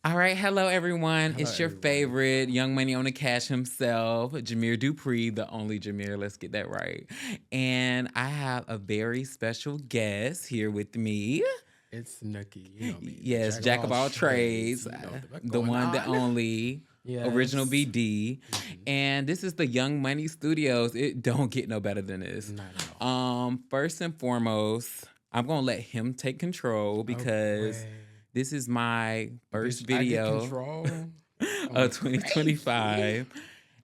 All right, hello everyone. Hello, It's your everyone. favorite Young Money on the Cash himself, Jameer Dupree, the only Jameer. Let's get that right. And I have a very special guest here with me. It's Nookie. You know me, the Yes, jack of Jack all of all trades. trades, You know what's the going one, the on. only, original Yes. BD. And this is the Young Money Studios. It don't get no better than this. Not at all. First and foremost, I'm gonna let him take control because Okay. this is my first Bitch, I get video control. Going of crazy. 2025.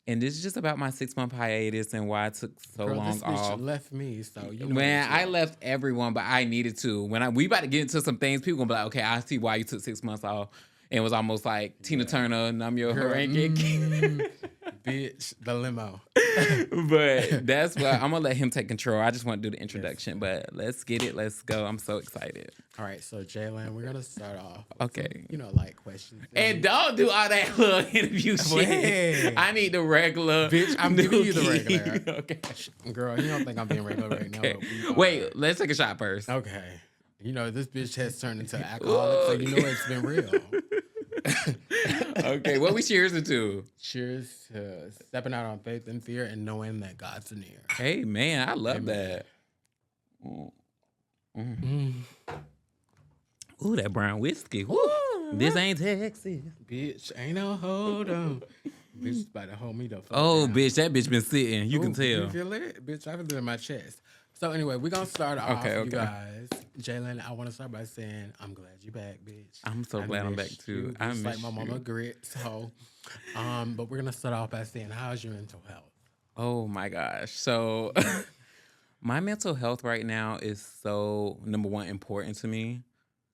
And this is just about my 6 month hiatus and why I took so Girl, this long bitch off. left me, so you know Man, it's I real. left everyone, but I needed to. We about to get into some things, people gonna be like, okay, I see why you took 6 months off. And it was almost like Tina Yeah. Turner, numb your Girl, ranking. bitch, the limo. But that's why I'm gonna let him take control. I just want to do the Yes. introduction, but let's get it. Let's go. I'm so excited. All right, so Jalen, we're gonna start off with Okay. like questions. And don't do all that little interview shit. Wait. I need the regular. Bitch, I'm giving you the Nookie. regular. Okay. Girl, you don't think I'm being regular right now, Okay. but we are. Wait, let's take a shot first. Okay. You know, this bitch has turned into an alcoholic, so you know it's been real. Okay, what we cheers to? Cheers to stepping out on faith and fear and knowing that God's near. Hey man, I love Amen. that. Mm. Mm. Mm. Ooh, that brown whiskey. Woo. This ain't Texas. Bitch, ain't no hold on. Bitch about to hold me the fuck Oh, down. bitch, that bitch been sitting. You can Ooh, tell. You feel it? Bitch, I feel it in my chest. So anyway, we're gonna start off, Okay, you okay. guys. Jalen, I wanna start by saying I'm glad you back, bitch. I'm so I glad I'm back missed too. you, I just like miss my mama you. grits. So but we're gonna start off by saying, how's your mental health? Oh my gosh. So my mental health right now is so number one important to me.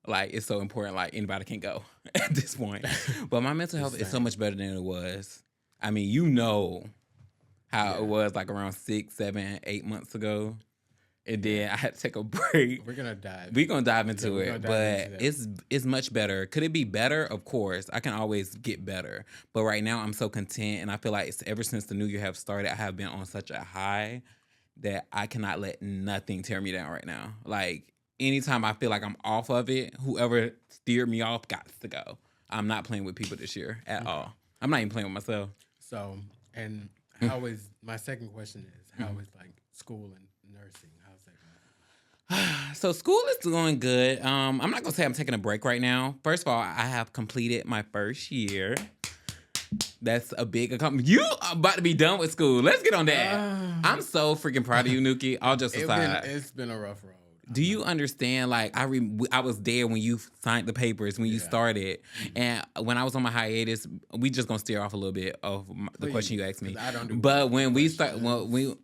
Like it's so important, like anybody can go at this point. But my mental health is so Same. much better than it was. I mean, you know how Yeah. it was like around 6, 7, 8 months ago. And Yeah. then I had to take a break. We're gonna dive. We're gonna dive Yeah, into we're gonna it, dive into but that. it's much better. Could it be better? Of course, I can always get better. But right now, I'm so content, and I feel like ever since the new year have started, I have been on such a high that I cannot let nothing tear me down right now. Like anytime I feel like I'm off of it, whoever steered me off got to go. I'm not playing with people this year at Okay. all. I'm not even playing with myself. So, and how is my second question is how is like school and nursing? How's that going? So school is going good. I'm not gonna say I'm taking a break right now. First of all, I have completed my first year. That's a big accomplishment. You are about to be done with school. Let's get on that. I'm so freaking proud of you, Nuki. All just aside. It's been a rough road. Do you understand? Like I was there when you signed the papers when you Yeah. started, and when I was on my hiatus, we just gonna steer off a little bit of the question you Please, asked me. 'cause I don't do But well when with we start, questions.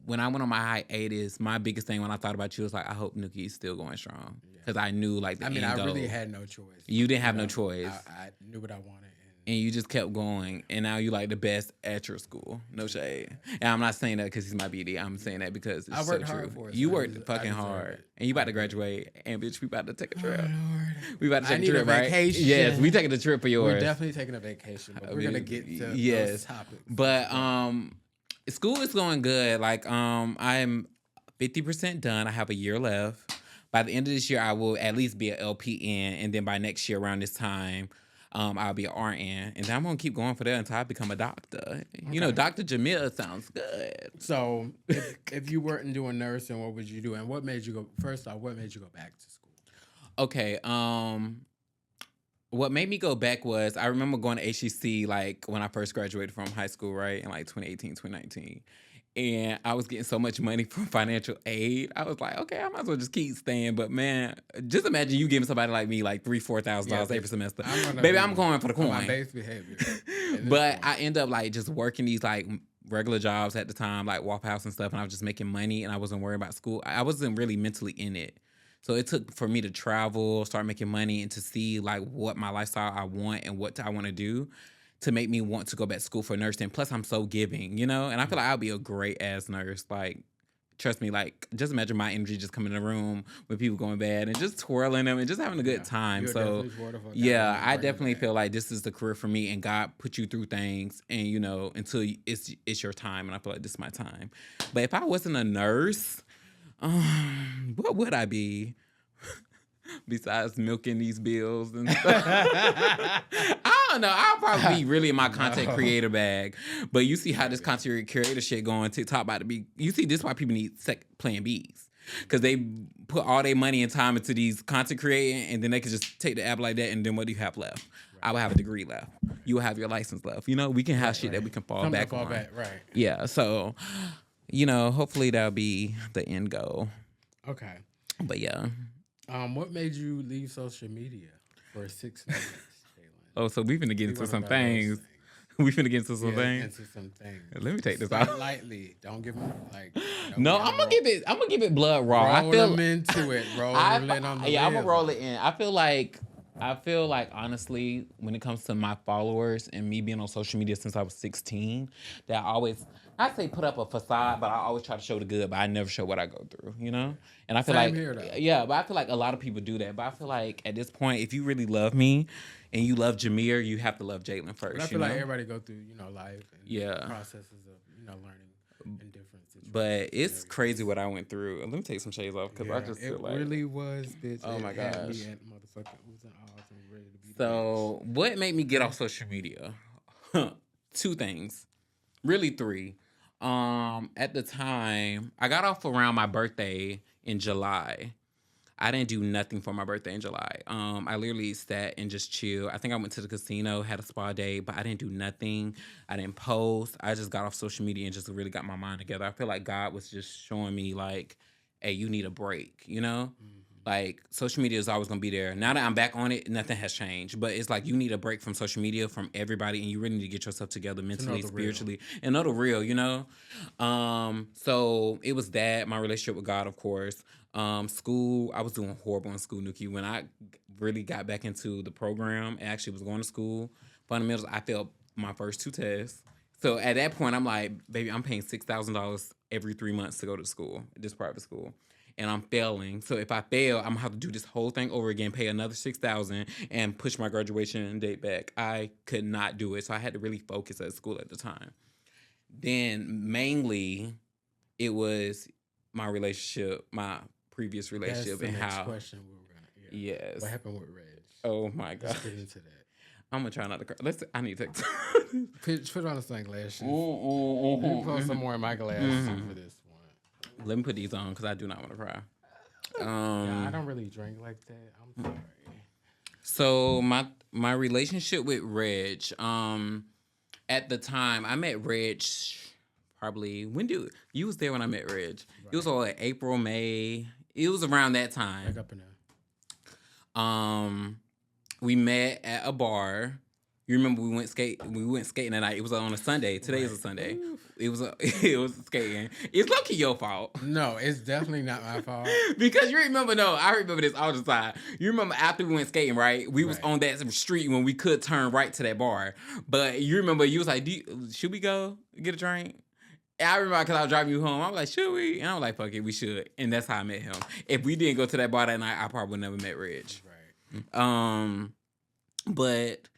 when I went on my hiatus, my biggest thing when I thought about you was like, I hope Nuki is still going strong Yeah. because I knew like the I mean, end I goal. really had no choice. You didn't have You no know, choice. I knew what I wanted. And you just kept going, and now you like the best at your school. No shade. And I'm not saying that because he's my BD. I'm saying that because it's I so worked true. hard for it, You so I worked fucking deserve hard, it. and you about to graduate, and bitch, we about to take a Oh, trip. Lord. We about to I take a need a trip, right? vacation. Yes, we taking a trip for yours. We're definitely taking a vacation, but we're gonna get to those topics. But school is going good. Like I'm 50% done. I have a year left. By the end of this year, I will at least be an LPN, and then by next year around this time, I'll be an RN, and then I'm gonna keep going for that until I become a doctor. You know, Okay. Dr. Jamil sounds good. So, if you weren't doing nursing, what would you do? And what made you go? First off, what made you go back to school? Okay, what made me go back was I remember going to HEC like when I first graduated from high school, right? In like 2018, 2019. And I was getting so much money from financial aid. I was like, okay, I might as well just keep staying. But man, just imagine you giving somebody like me like $3,000-$4,000 every semester. Baby, I'm going for the on my coin. base behavior. this But point. I end up like just working these like regular jobs at the time, like Waffle House and stuff, and I was just making money and I wasn't worrying about school. I wasn't really mentally in it. So it took for me to travel, start making money, and to see like what my lifestyle I want and what I want to do to make me want to go back to school for nursing. Plus, I'm so giving, you know, and I feel like I'll be a great ass nurse. Like, trust me, like just imagine my energy just coming in the room with people going bad and just twirling them and just having a good time. You'll So definitely swore the fuck out yeah, and I bring it definitely back. feel like this is the career for me, and God put you through things, and you know until it's your time, and I feel like this is my time. But if I wasn't a nurse, what would I be? besides milking these bills and stuff. I don't know. I'll probably be really in my content creator bag. But you see how this content creator shit going TikTok about to be. You see, this is why people need plan Bs. Because they put all their money and time into these content creating, and then they can just take the app like that, and then what do you have left? Right. I will have a degree left. You will have your license left. You know, we can have shit that we can fall back on. Right. Yeah, so, you know, hopefully that'll be the end goal. Okay. But yeah. What made you leave social media for 6 months, Jalen? Oh, so we finna get into some things. We finna get into some things. Let me take this out lightly. Don't give me like. No, I'm gonna give it blood raw. I feel them into it. Roll it on the I'm gonna roll it in. I feel like honestly, when it comes to my followers and me being on social media since I was 16, that I say put up a facade, but I always try to show the good, but I never show what I go through, you know? And I feel but I feel like a lot of people do that. But I feel like at this point, if you really love me and you love Jameer, you have to love Jalen first. But I feel like everybody go through, life and processes of, learning in different situations. But it's crazy what I went through. Let me take some shades off because I just feel like it really was, bitch. Oh my gosh. Ready to be so what made me get off social media? 2 things, really 3. At the time, I got off around my birthday in July. I didn't do nothing for my birthday in July. I literally sat and just chilled. I think I went to the casino, had a spa day, but I didn't do nothing. I didn't post. I just got off social media and just really got my mind together. I feel like God was just showing me like, hey, you need a break, you know? Mm-hmm. Like, social media is always going to be there. Now that I'm back on it, nothing has changed. But it's like you need a break from social media, from everybody, and you really need to get yourself together mentally, spiritually, and know the real, you know? So it was that, my relationship with God, of course. School, I was doing horrible in school, Nuki. When I really got back into the program and actually was going to school, fundamentals, I failed my first 2 tests. So at that point, I'm like, baby, I'm paying $6,000 every 3 months to go to school, this private school. And I'm failing. So if I fail, I'm gonna have to do this whole thing over again, pay another $6,000 and push my graduation date back. I could not do it. So I had to really focus at school at the time. Then mainly it was my relationship, my previous relationship. That's the and next how question we were gonna Yes. What happened with Reg? Oh my God. Let's get into that. I'm gonna try not to cry. I need to put on the sunglasses. Put some more in my glasses for this one. Let me put these on because I do not want to cry. I don't really drink like that. I'm sorry. So my relationship with Reg, at the time I met Reg probably you was there when I met Reg? Right. It was all like April, May. It was around that time. Back up in there. We met at a bar. You remember we went skating that night. It was on a Sunday. Today is a Sunday. Oof. It was skating. It's low-key your fault. No, it's definitely not my fault. Because you remember, I remember this all the time. You remember after we went skating, right? We was on that street when we could turn right to that bar. But you remember you was like, should we go get a drink? And I remember because I was driving you home. I was like, should we? And I was like, fuck it, we should. And that's how I met him. If we didn't go to that bar that night, I probably would never met Reg. Right. But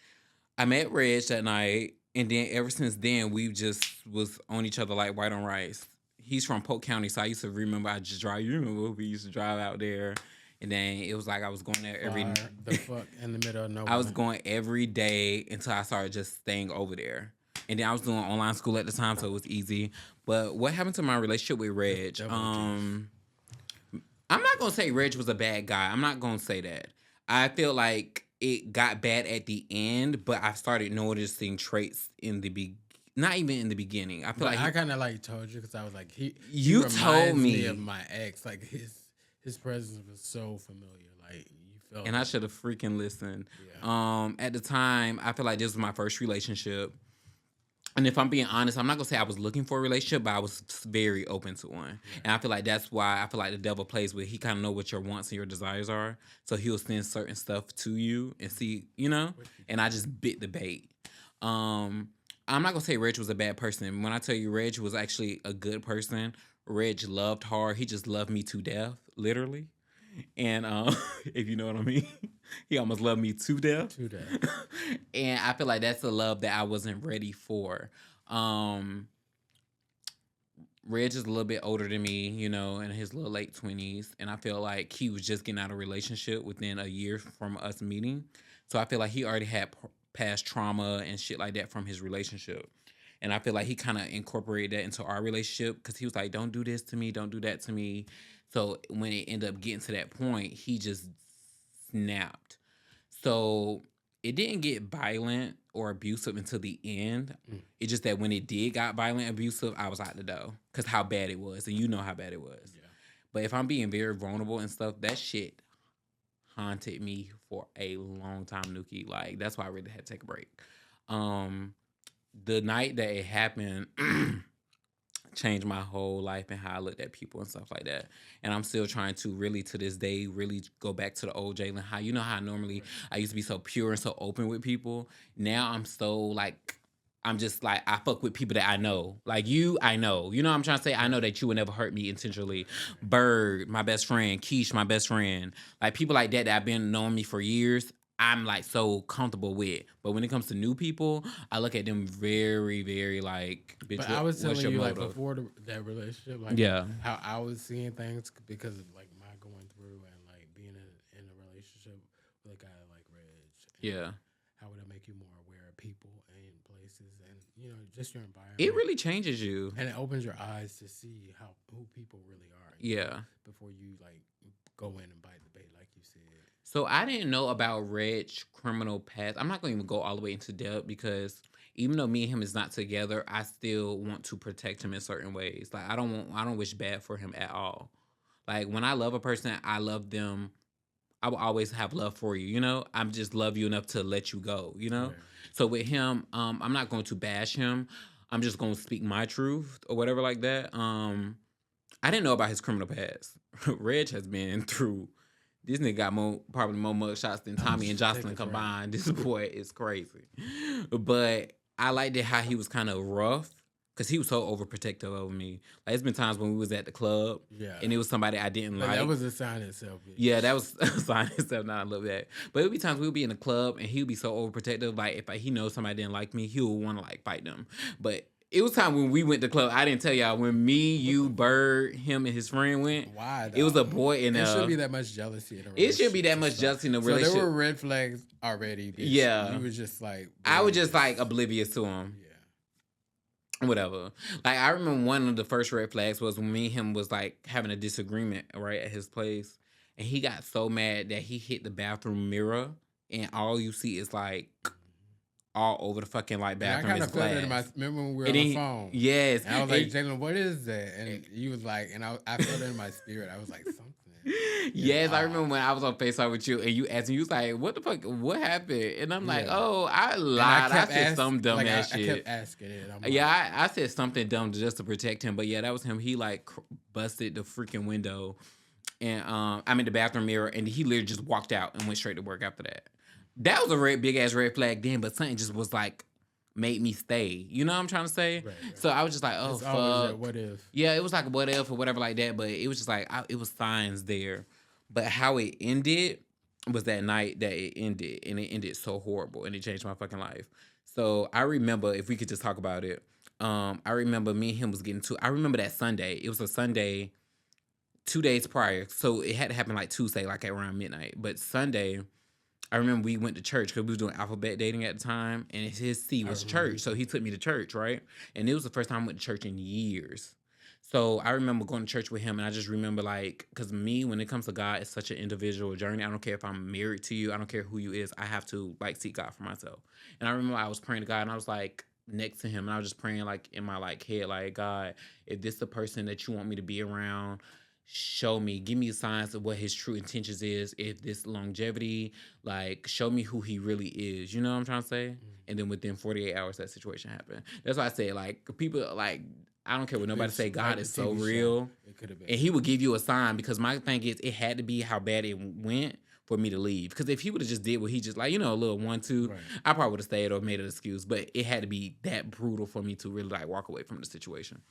I met Reg that night, and then ever since then, we just was on each other like white on rice. He's from Polk County, so I used to remember you remember we used to drive out there, and then it was like I was going there the fuck in the middle of nowhere. I was going every day until I started just staying over there. And then I was doing online school at the time, so it was easy. But what happened to my relationship with Reg? I'm not going to say Reg was a bad guy. I'm not going to say that. I feel like it got bad at the end, but I started noticing traits not even in the beginning. I feel like I kind of like told you because I was like, you told me of my ex. Like his presence was so familiar. Like you felt. And I should have freaking listened. Yeah. At the time, I feel like this was my first relationship. And if I'm being honest, I'm not going to say I was looking for a relationship, but I was very open to one. Yeah. And I feel like that's why I feel like the devil plays with, he kind of know what your wants and your desires are. So he'll send certain stuff to you and see, and I just bit the bait. I'm not going to say Reg was a bad person. When I tell you Reg was actually a good person, Reg loved hard. He just loved me to death, literally. And if you know what I mean, he almost loved me to death. And I feel like that's a love that I wasn't ready for. Reg is a little bit older than me, you know, in his little late 20s. And I feel like he was just getting out of a relationship within a year from us meeting. So I feel like he already had past trauma and shit like that from his relationship. And I feel like he kind of incorporated that into our relationship because he was like, don't do this to me, don't do that to me. So when it ended up getting to that point, he just snapped. So it didn't get violent or abusive until the end. Mm. It's just that when it did got violent, abusive, I was out the door because how bad it was, and you know how bad it was. Yeah. But if I'm being very vulnerable and stuff, that shit haunted me for a long time, Nuki. Like that's why I really had to take a break. Um, the night that it happened changed my whole life and how I looked at people and stuff like that. And I'm still trying to really to this day really go back to the old Jalen. How you know how normally I used to be so pure and so open with people. Now I'm so like I'm just like I fuck with people that I know. Like you, I know. You know what I'm trying to say? I know that you would never hurt me intentionally. Bird, my best friend, Keish, my best friend. Like people like that I've been knowing me for years. I'm like so comfortable with. But when it comes to new people, I look at them very, very like, bitch, But I was what's telling your you like motive? before that relationship, like Yeah. how I was seeing things because of like my going through and like being in a relationship with a guy like Reg. And Yeah. how would it make you more aware of people and places and just your environment? It really changes you. And it opens your eyes to see who people really are. Yeah. Before you like go in and bite the bait, like you said. So I didn't know about Reg criminal past. I'm not going to even go all the way into depth because even though me and him is not together, I still want to protect him in certain ways. Like I don't wish bad for him at all. Like when I love a person, I love them. I will always have love for you, you know? I'm just love you enough to let you go, you know? Right. So with him, I'm not going to bash him. I'm just going to speak my truth or whatever like that. I didn't know about his criminal past. Reg has been through. This nigga got probably more mug shots than Tommy and Jocelyn combined. This boy is crazy. But I liked it how he was kind of rough because he was so overprotective over me. Like it's been times when we was at the club, and it was somebody I didn't like. That was a sign itself. Yeah, that was a sign itself. Now I love that. But it would be times we would be in the club and he would be so overprotective. Like if he knows somebody didn't like me, he would want to like fight them. But it was time when we went to club. I didn't tell y'all when me, you, Bird, him, and his friend went. Why? It was a boy in there. It should be that much jealousy in a It should be that much jealousy in a relationship. So there were red flags already. Yeah. You was just like. I was just like oblivious to him. Yeah. Whatever. Like I remember one of the first red flags was when me and him was like having a disagreement right at his place, and he got so mad that he hit the bathroom mirror, and all you see is like all over the fucking like bathroom. I kind of felt it in my. Remember when we were on the phone? Yes. And I was like, Jalen, what is that? And you was like, and I felt it in my spirit. I was like, something. Yes, I remember when I was on FaceTime with you and you asked me, you was like, what the fuck, what happened? And I'm like, oh, I lied. I said some dumb ass shit. I kept asking it. I said something dumb just to protect him. But yeah, that was him. He like busted the freaking window and I'm in the bathroom mirror and he literally just walked out and went straight to work after that. That was a big ass red flag then, but something just was like, made me stay. You know what I'm trying to say? Right. So I was just like, oh, it's fuck. What if? Yeah, it was like a what if or whatever like that, but it was just like, it was signs there. But how it ended was that night that it ended, and it ended so horrible, and it changed my fucking life. So I remember, if we could just talk about it, I remember me and him was getting to, I remember that Sunday. It was a Sunday 2 days prior. So it had to happen like Tuesday, like around midnight. But Sunday, I remember we went to church because we was doing alphabet dating at the time, and his C was church. So he took me to church, right? And it was the first time I went to church in years. So I remember going to church with him, and I just remember like, because me, when it comes to God, it's such an individual journey. I don't care if I'm married to you. I don't care who you is. I have to like seek God for myself. And I remember I was praying to God, and I was like next to him, and I was just praying like in my like head, like, God, if this the person that you want me to be around, show me, give me signs of what his true intentions is. If this longevity, like, show me who he really is. You know what I'm trying to say? Mm-hmm. And then within 48 hours, that situation happened. That's why I say, like, people like, I don't care what nobody say. God is so real. It could have been. And he would give you a sign because my thing is it had to be how bad it went for me to leave. Because if he would have just did what he just like, a little 1-2, right, I probably would have stayed or made an excuse. But it had to be that brutal for me to really like walk away from the situation.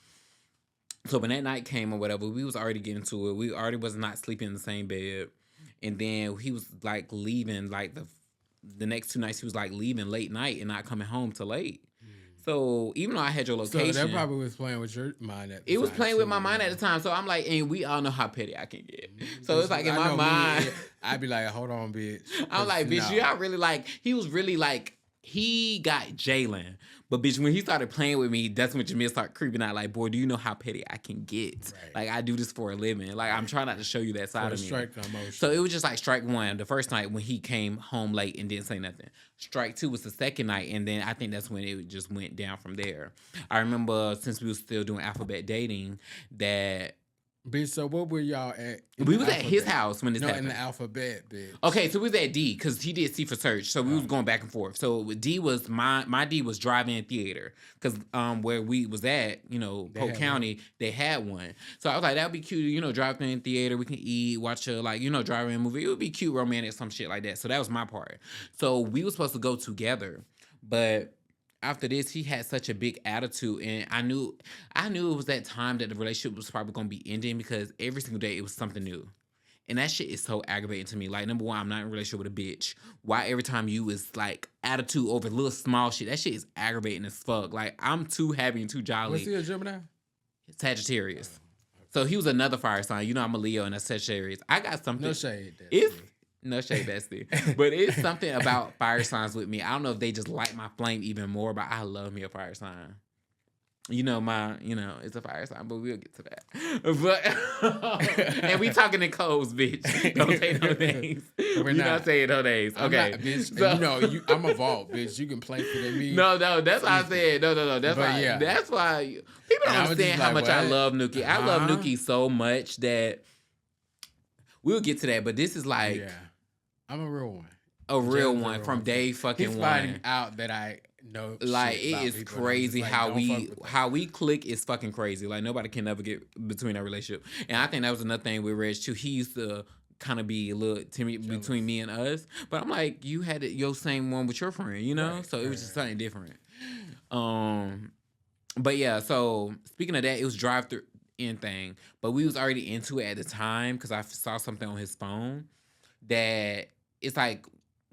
So when that night came or whatever, we was already getting to it. We already was not sleeping in the same bed. And then he was like leaving like the next 2 nights he was like leaving late night and not coming home till late. So even though I had your So location, that probably was playing with your mind at the it was time, playing with too, my you mind at know? the time. So I'm like, and we all know how petty I can get. So it's Bitch, like in I my know mind, I'd be like, hold on, bitch. I'm 'Cause like, bitch, you no. got really like, he was really like, he got Jalen. But bitch, when he started playing with me, that's when Jamil started creeping out. Like, boy, do you know how petty I can get? Right. Like, I do this for a living. Like, I'm trying not to show you that side of me. Strike emotion. So it was just like strike one, the first night when he came home late and didn't say nothing. Strike two was the second night, and then I think that's when it just went down from there. I remember since we were still doing alphabet dating that Bitch, so what were y'all at? we was at his house when this No, happened. in the alphabet, bitch. Okay, so we was at D because he did C for search, so we was going back and forth. So D was my D was drive-in theater because where we was at, you know, Polk County, they had one. So I was like, that'd be cute, you know, drive-in theater. We can eat, watch a like, you know, drive-in movie. It would be cute, romantic, some shit like that. So that was my part. So we were supposed to go together, but after this, he had such a big attitude, and I knew it was that time that the relationship was probably gonna be ending because every single day it was something new. And that shit is so aggravating to me. Like, number one, I'm not in a relationship with a bitch. Why every time you is like attitude over little small shit? That shit is aggravating as fuck. Like, I'm too happy and too jolly. Was he a Gemini? Sagittarius. So he was another fire sign. You know, I'm a Leo and a Sagittarius. I got something. No shade. It's no shade, bestie. But it's something about fire signs with me. I don't know if they just light my flame even more, but I love me a fire sign. You know, it's a fire sign, but we'll get to that. But and we talking in codes, bitch. Don't say no names. We're not saying no names. Okay. Not, bitch. So, you know, I'm a vault, bitch. You can play for me. No, that's why I said no. That's why. Yeah. That's why people don't understand how much I love Nuki. I love Nuki so much that we'll get to that. But this is like, yeah, I'm a real one. A real one from day fucking He's one. Finding out that I know. Like it is crazy like, how we click is fucking crazy. Like nobody can ever get between our relationship. And I think that was another thing with Reg too. He used to kind of be a little timid between me and us. But I'm like, you had your same one with your friend, you know? So it was just something different. But yeah, so speaking of that, it was drive-through in thing. But we was already into it at the time because I saw something on his phone that it's like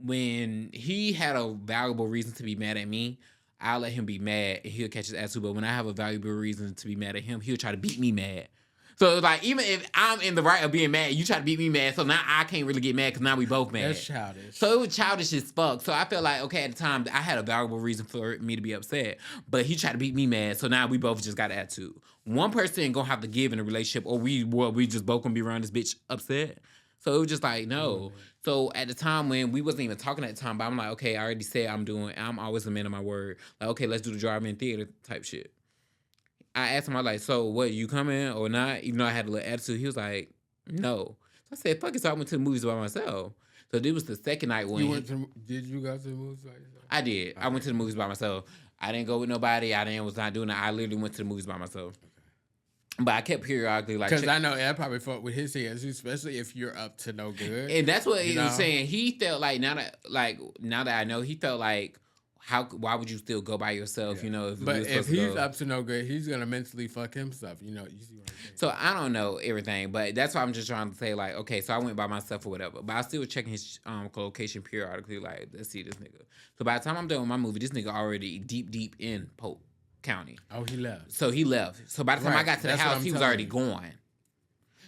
when he had a valuable reason to be mad at me, I'll let him be mad and he'll catch his attitude. But when I have a valuable reason to be mad at him, he'll try to beat me mad. So it's like, even if I'm in the right of being mad, you try to beat me mad. So now I can't really get mad because now we both mad. That's childish. So it was childish as fuck. So I felt like, okay, at the time, I had a valuable reason for me to be upset. But he tried to beat me mad. So now we both just got attitude. One person ain't gonna have to give in a relationship or we just both gonna be around this bitch upset. So it was just like, no. So at the time when we wasn't even talking at the time, but I'm like, okay, I already said I'm always a man of my word. Like, okay, let's do the drive-in theater type shit. I asked him, I was like, so what, you coming or not? Even though I had a little attitude, he was like, no. So I said, fuck it, so I went to the movies by myself. So this was the second night when did you go to the movies by yourself? I did. Okay. I went to the movies by myself. I didn't go with nobody. Was not doing that. I literally went to the movies by myself. But I kept periodically like, because I know I probably fucked with his head, especially if you're up to no good. And that's what he was saying. He felt like now that I know, he felt like, why would you still go by yourself? Yeah. You know, if he's up to no good, he's gonna mentally fuck himself. You know, you see what I'm saying? So I don't know everything, but that's why I'm just trying to say like, okay, so I went by myself or whatever, but I still was checking his location periodically. Like, let's see this nigga. So by the time I'm done with my movie, this nigga already deep in Polk County. Oh, he left. So he left. So by the time I got to the house, he was already gone.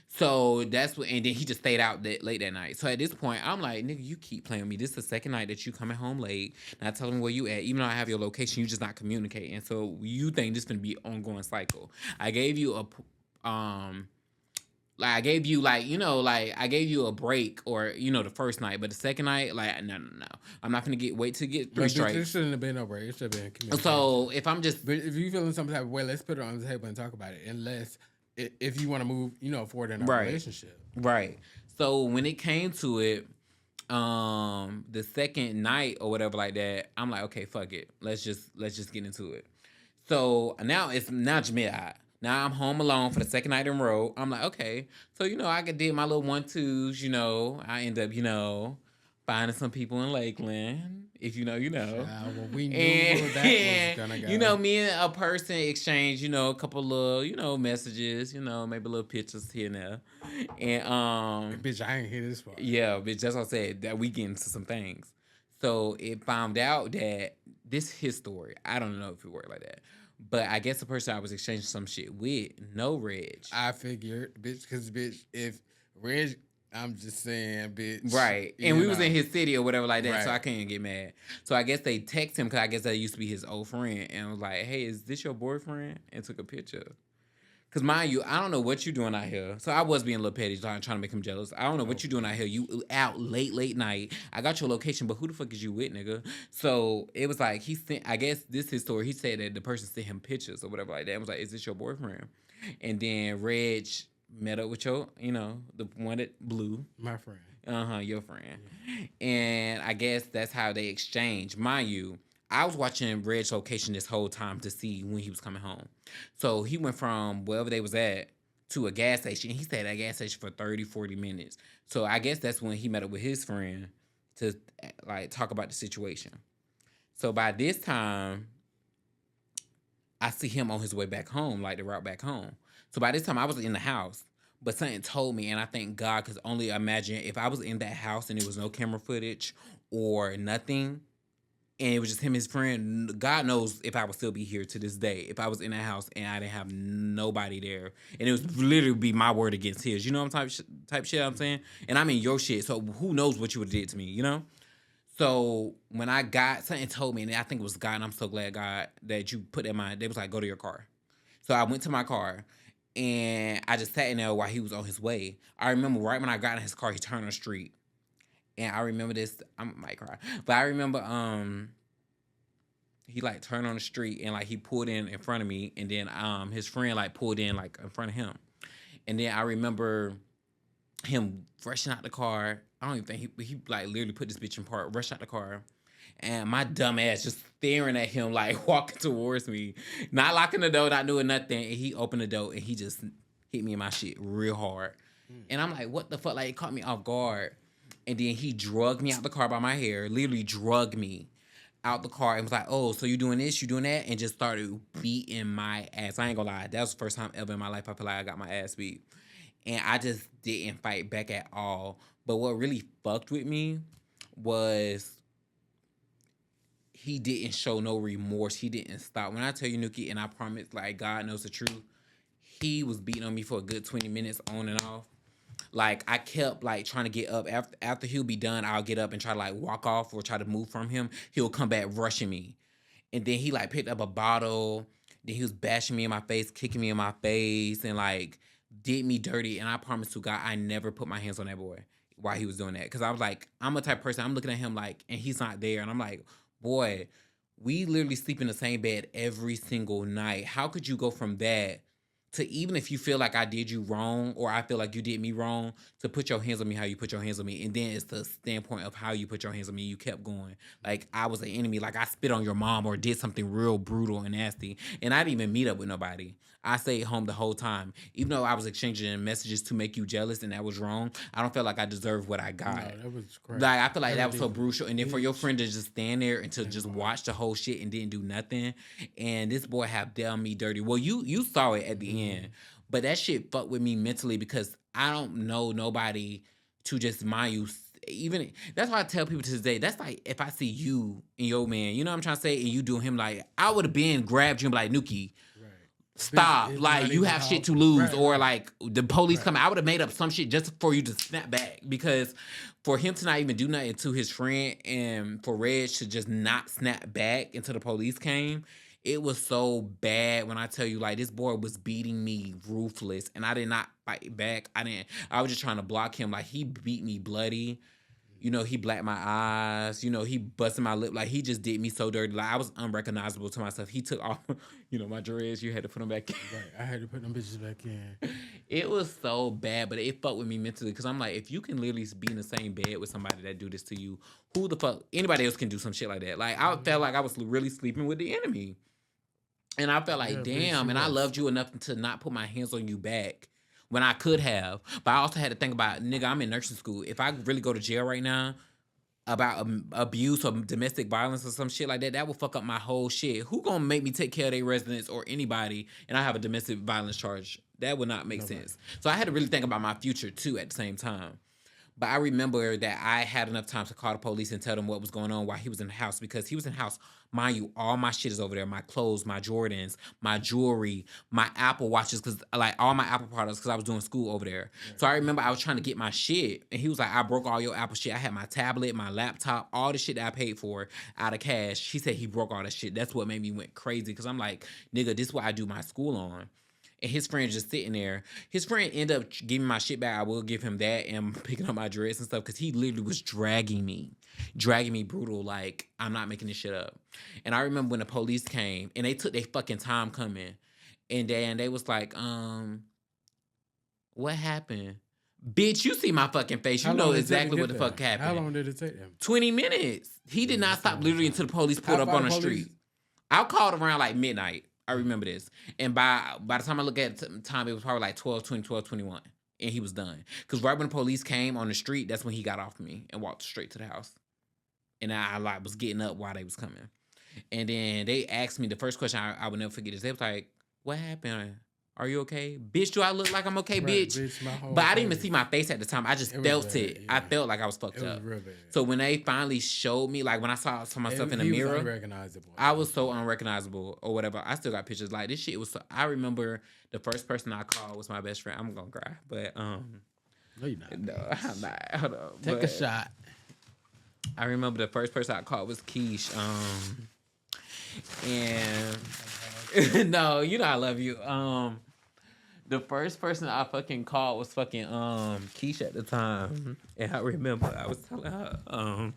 So that's what, and then he just stayed out late that night. So at this point, I'm like, nigga, you keep playing with me. This is the second night that you coming home late, not telling me where you at. Even though I have your location, you just not communicating. So you think this gonna be an ongoing cycle? I gave you I gave you a break or the first night, but the second night, like no, I'm not gonna wait to get 3 strikes. There shouldn't have been no break. It should have been communication. So if I'm just, but if you feeling some type of way, let's put it on the table and talk about it. Unless if you want to move, forward in our relationship, right? So when it came to it, the second night or whatever like that, I'm like, okay, fuck it, let's just get into it. So now Jamil. Now I'm home alone for the second night in a row. I'm like, okay, so I could do my little 1-2s. I end up, finding some people in Lakeland. If you know, you know. Well, we knew that was gonna go. Me and a person exchange, a couple of, messages, maybe a little pictures here and there. And bitch, I ain't hear this part. Yeah, bitch, that's what I said. That we get into some things. So it found out that this his story. I don't know if it worked like that. But I guess the person I was exchanging some shit with, no Reg. I figured, bitch, because bitch, if Reg, I'm just saying, bitch, Right. And you we was in know, his city or whatever like that, so I right? couldn't get mad. So I guess they text him because I guess that used to be his old friend and was like, hey, is this your boyfriend? And took a picture. Cause mind you, I don't know what you doing out here. So I was being a little petty, trying to make him jealous. I don't know what you doing out Okay. here. You out late night. I got your location, but who the fuck is you with, nigga? So it was like he sent. I guess this his story. He said that the person sent him pictures or whatever like that. And was like, is this your boyfriend? And then Reg met up with your, the one that blew. My friend. Your friend. Yeah. And I guess that's how they exchange. Mind you, I was watching Red's location this whole time to see when he was coming home. So he went from wherever they was at to a gas station. He stayed at a gas station for 30, 40 minutes. So I guess that's when he met up with his friend to like talk about the situation. So by this time, I see him on his way back home, like the route back home. So by this time, I was in the house, but something told me, and I thank God, because only imagine if I was in that house and there was no camera footage or nothing, and it was just him and his friend. God knows if I would still be here to this day. If I was in that house and I didn't have nobody there, and it was literally be my word against his. You know what type shit I'm saying? And I'm in your shit, so who knows what you would have did to me? You know? So when I got something told me, and I think it was God, and I'm so glad God that you put that in mind. They was like, go to your car. So I went to my car and I just sat in there while he was on his way. I remember right when I got in his car, he turned on the street. And I remember this, I might cry. But I remember he like turned on the street and like he pulled in front of me, and then his friend like pulled in like in front of him. And then I remember him rushing out the car. I don't even think he like literally put this bitch in park, rushed out the car. And my dumb ass just staring at him, like walking towards me, not locking the door, not doing nothing. And he opened the door and he just hit me in my shit real hard. And I'm like, what the fuck? Like, it caught me off guard. And then he drugged me out the car by my hair, literally drugged me out the car and was like, oh, so you doing this, you doing that? And just started beating my ass. I ain't gonna lie. That was the first time ever in my life I feel like I got my ass beat. And I just didn't fight back at all. But what really fucked with me was he didn't show no remorse. He didn't stop. When I tell you, Nuki, and I promise, like, God knows the truth, he was beating on me for a good 20 minutes on and off. Like, I kept, like, trying to get up. After he'll be done, I'll get up and try to, like, walk off or try to move from him. He'll come back rushing me. And then he, like, picked up a bottle. Then he was bashing me in my face, kicking me in my face, and, like, did me dirty. And I promise to God, I never put my hands on that boy while he was doing that. Because I was like, I'm a type of person, I'm looking at him, like, and he's not there. And I'm like, boy, we literally sleep in the same bed every single night. How could you go from that to, even if you feel like I did you wrong or I feel like you did me wrong, to put your hands on me how you put your hands on me? And then it's the standpoint of how you put your hands on me. You kept going. Like I was an enemy. Like I spit on your mom or did something real brutal and nasty. And I didn't even meet up with nobody. I stayed home the whole time. Even though I was exchanging messages to make you jealous and that was wrong, I don't feel like I deserved what I got. No, that was crazy. Like I feel like that was so Everything brutal. And then for your bitch. friend to just stand there and to just watch the whole shit and didn't do nothing. And this boy have done me dirty. Well, you saw it at the end. But that shit fucked with me mentally because I don't know nobody to just mind you. Even that's why I tell people to this day. That's like if I see you and your man, you know what I'm trying to say, and you do him, like I would have been grabbed you and be like, Nuki, Right. stop. It's Like not you even have shit how- to lose, right, or right. like the police Right. come. I would have made up some shit just for you to snap back because for him to not even do nothing to his friend and for Reg to just not snap back until the police came. It was so bad when I tell you, like, this boy was beating me ruthless and I did not fight back. I was just trying to block him. Like, he beat me bloody. You know, he blacked my eyes. You know, he busted my lip. Like, he just did me so dirty. Like, I was unrecognizable to myself. He took off, my dreads. You had to put them back in. Right. I had to put them bitches back in. It was so bad, but it fucked with me mentally because I'm like, if you can literally be in the same bed with somebody that do this to you, who the fuck, anybody else can do some shit like that. Like, I felt like I was really sleeping with the enemy. And I felt like, Yeah, bitch, damn, you and I was. loved you enough to not put my hands on you back when I could have. But I also had to think about, nigga, I'm in nursing school. If I really go to jail right now about abuse or domestic violence or some shit like that, that will fuck up my whole shit. Who gonna make me take care of their residents or anybody and I have a domestic violence charge? That would not make Nobody. sense. So I had to really think about my future too at the same time. But I remember that I had enough time to call the police and tell them what was going on while he was in the house, because he was in the house. Mind you, all my shit is over there. My clothes, my Jordans, my jewelry, my Apple watches, because like all my Apple products, because I was doing school over there. Right. So I remember I was trying to get my shit, and he was like, I broke all your Apple shit. I had my tablet, my laptop, all the shit that I paid for out of cash. He said he broke all that shit. That's what made me went crazy, because I'm like, nigga, this is what I do my school on. And his friend just sitting there. His friend ended up giving my shit back. I will give him that, and picking up my dress and stuff, because he literally was dragging me brutal. Like, I'm not making this shit up. And I remember when the police came and they took their fucking time coming, and then they was like, what happened? Bitch, you see my fucking face. You know exactly what the fuck happened. How long did it take them? 20 minutes. He did not stop literally until the police pulled up on the street. I called around like midnight. I remember this. And by the time I look at the time, it was probably like 12:20, 12:21. And he was done. Because right when the police came on the street, that's when he got off me and walked straight to the house. And I like was getting up while they was coming. And then they asked me, the first question I would never forget is, they was like, what happened? Are you okay? Bitch, do I look like I'm okay, Right, bitch? But I didn't even see my face at the time. I just felt bad, it. yeah. I felt like I was fucked It was up. real bad. So when they finally showed me, like when I saw myself in the mirror, was unrecognizable. I was so unrecognizable or whatever. I still got pictures. Like, this shit was so, I remember the first person I called was my best friend. I'm gonna cry. But No, you're not. no, I'm not. Hold on. Take a shot. I remember the first person I called was Keish. And no, you know I love you. The first person I fucking called was fucking Keish at the time. And I remember I was telling her, I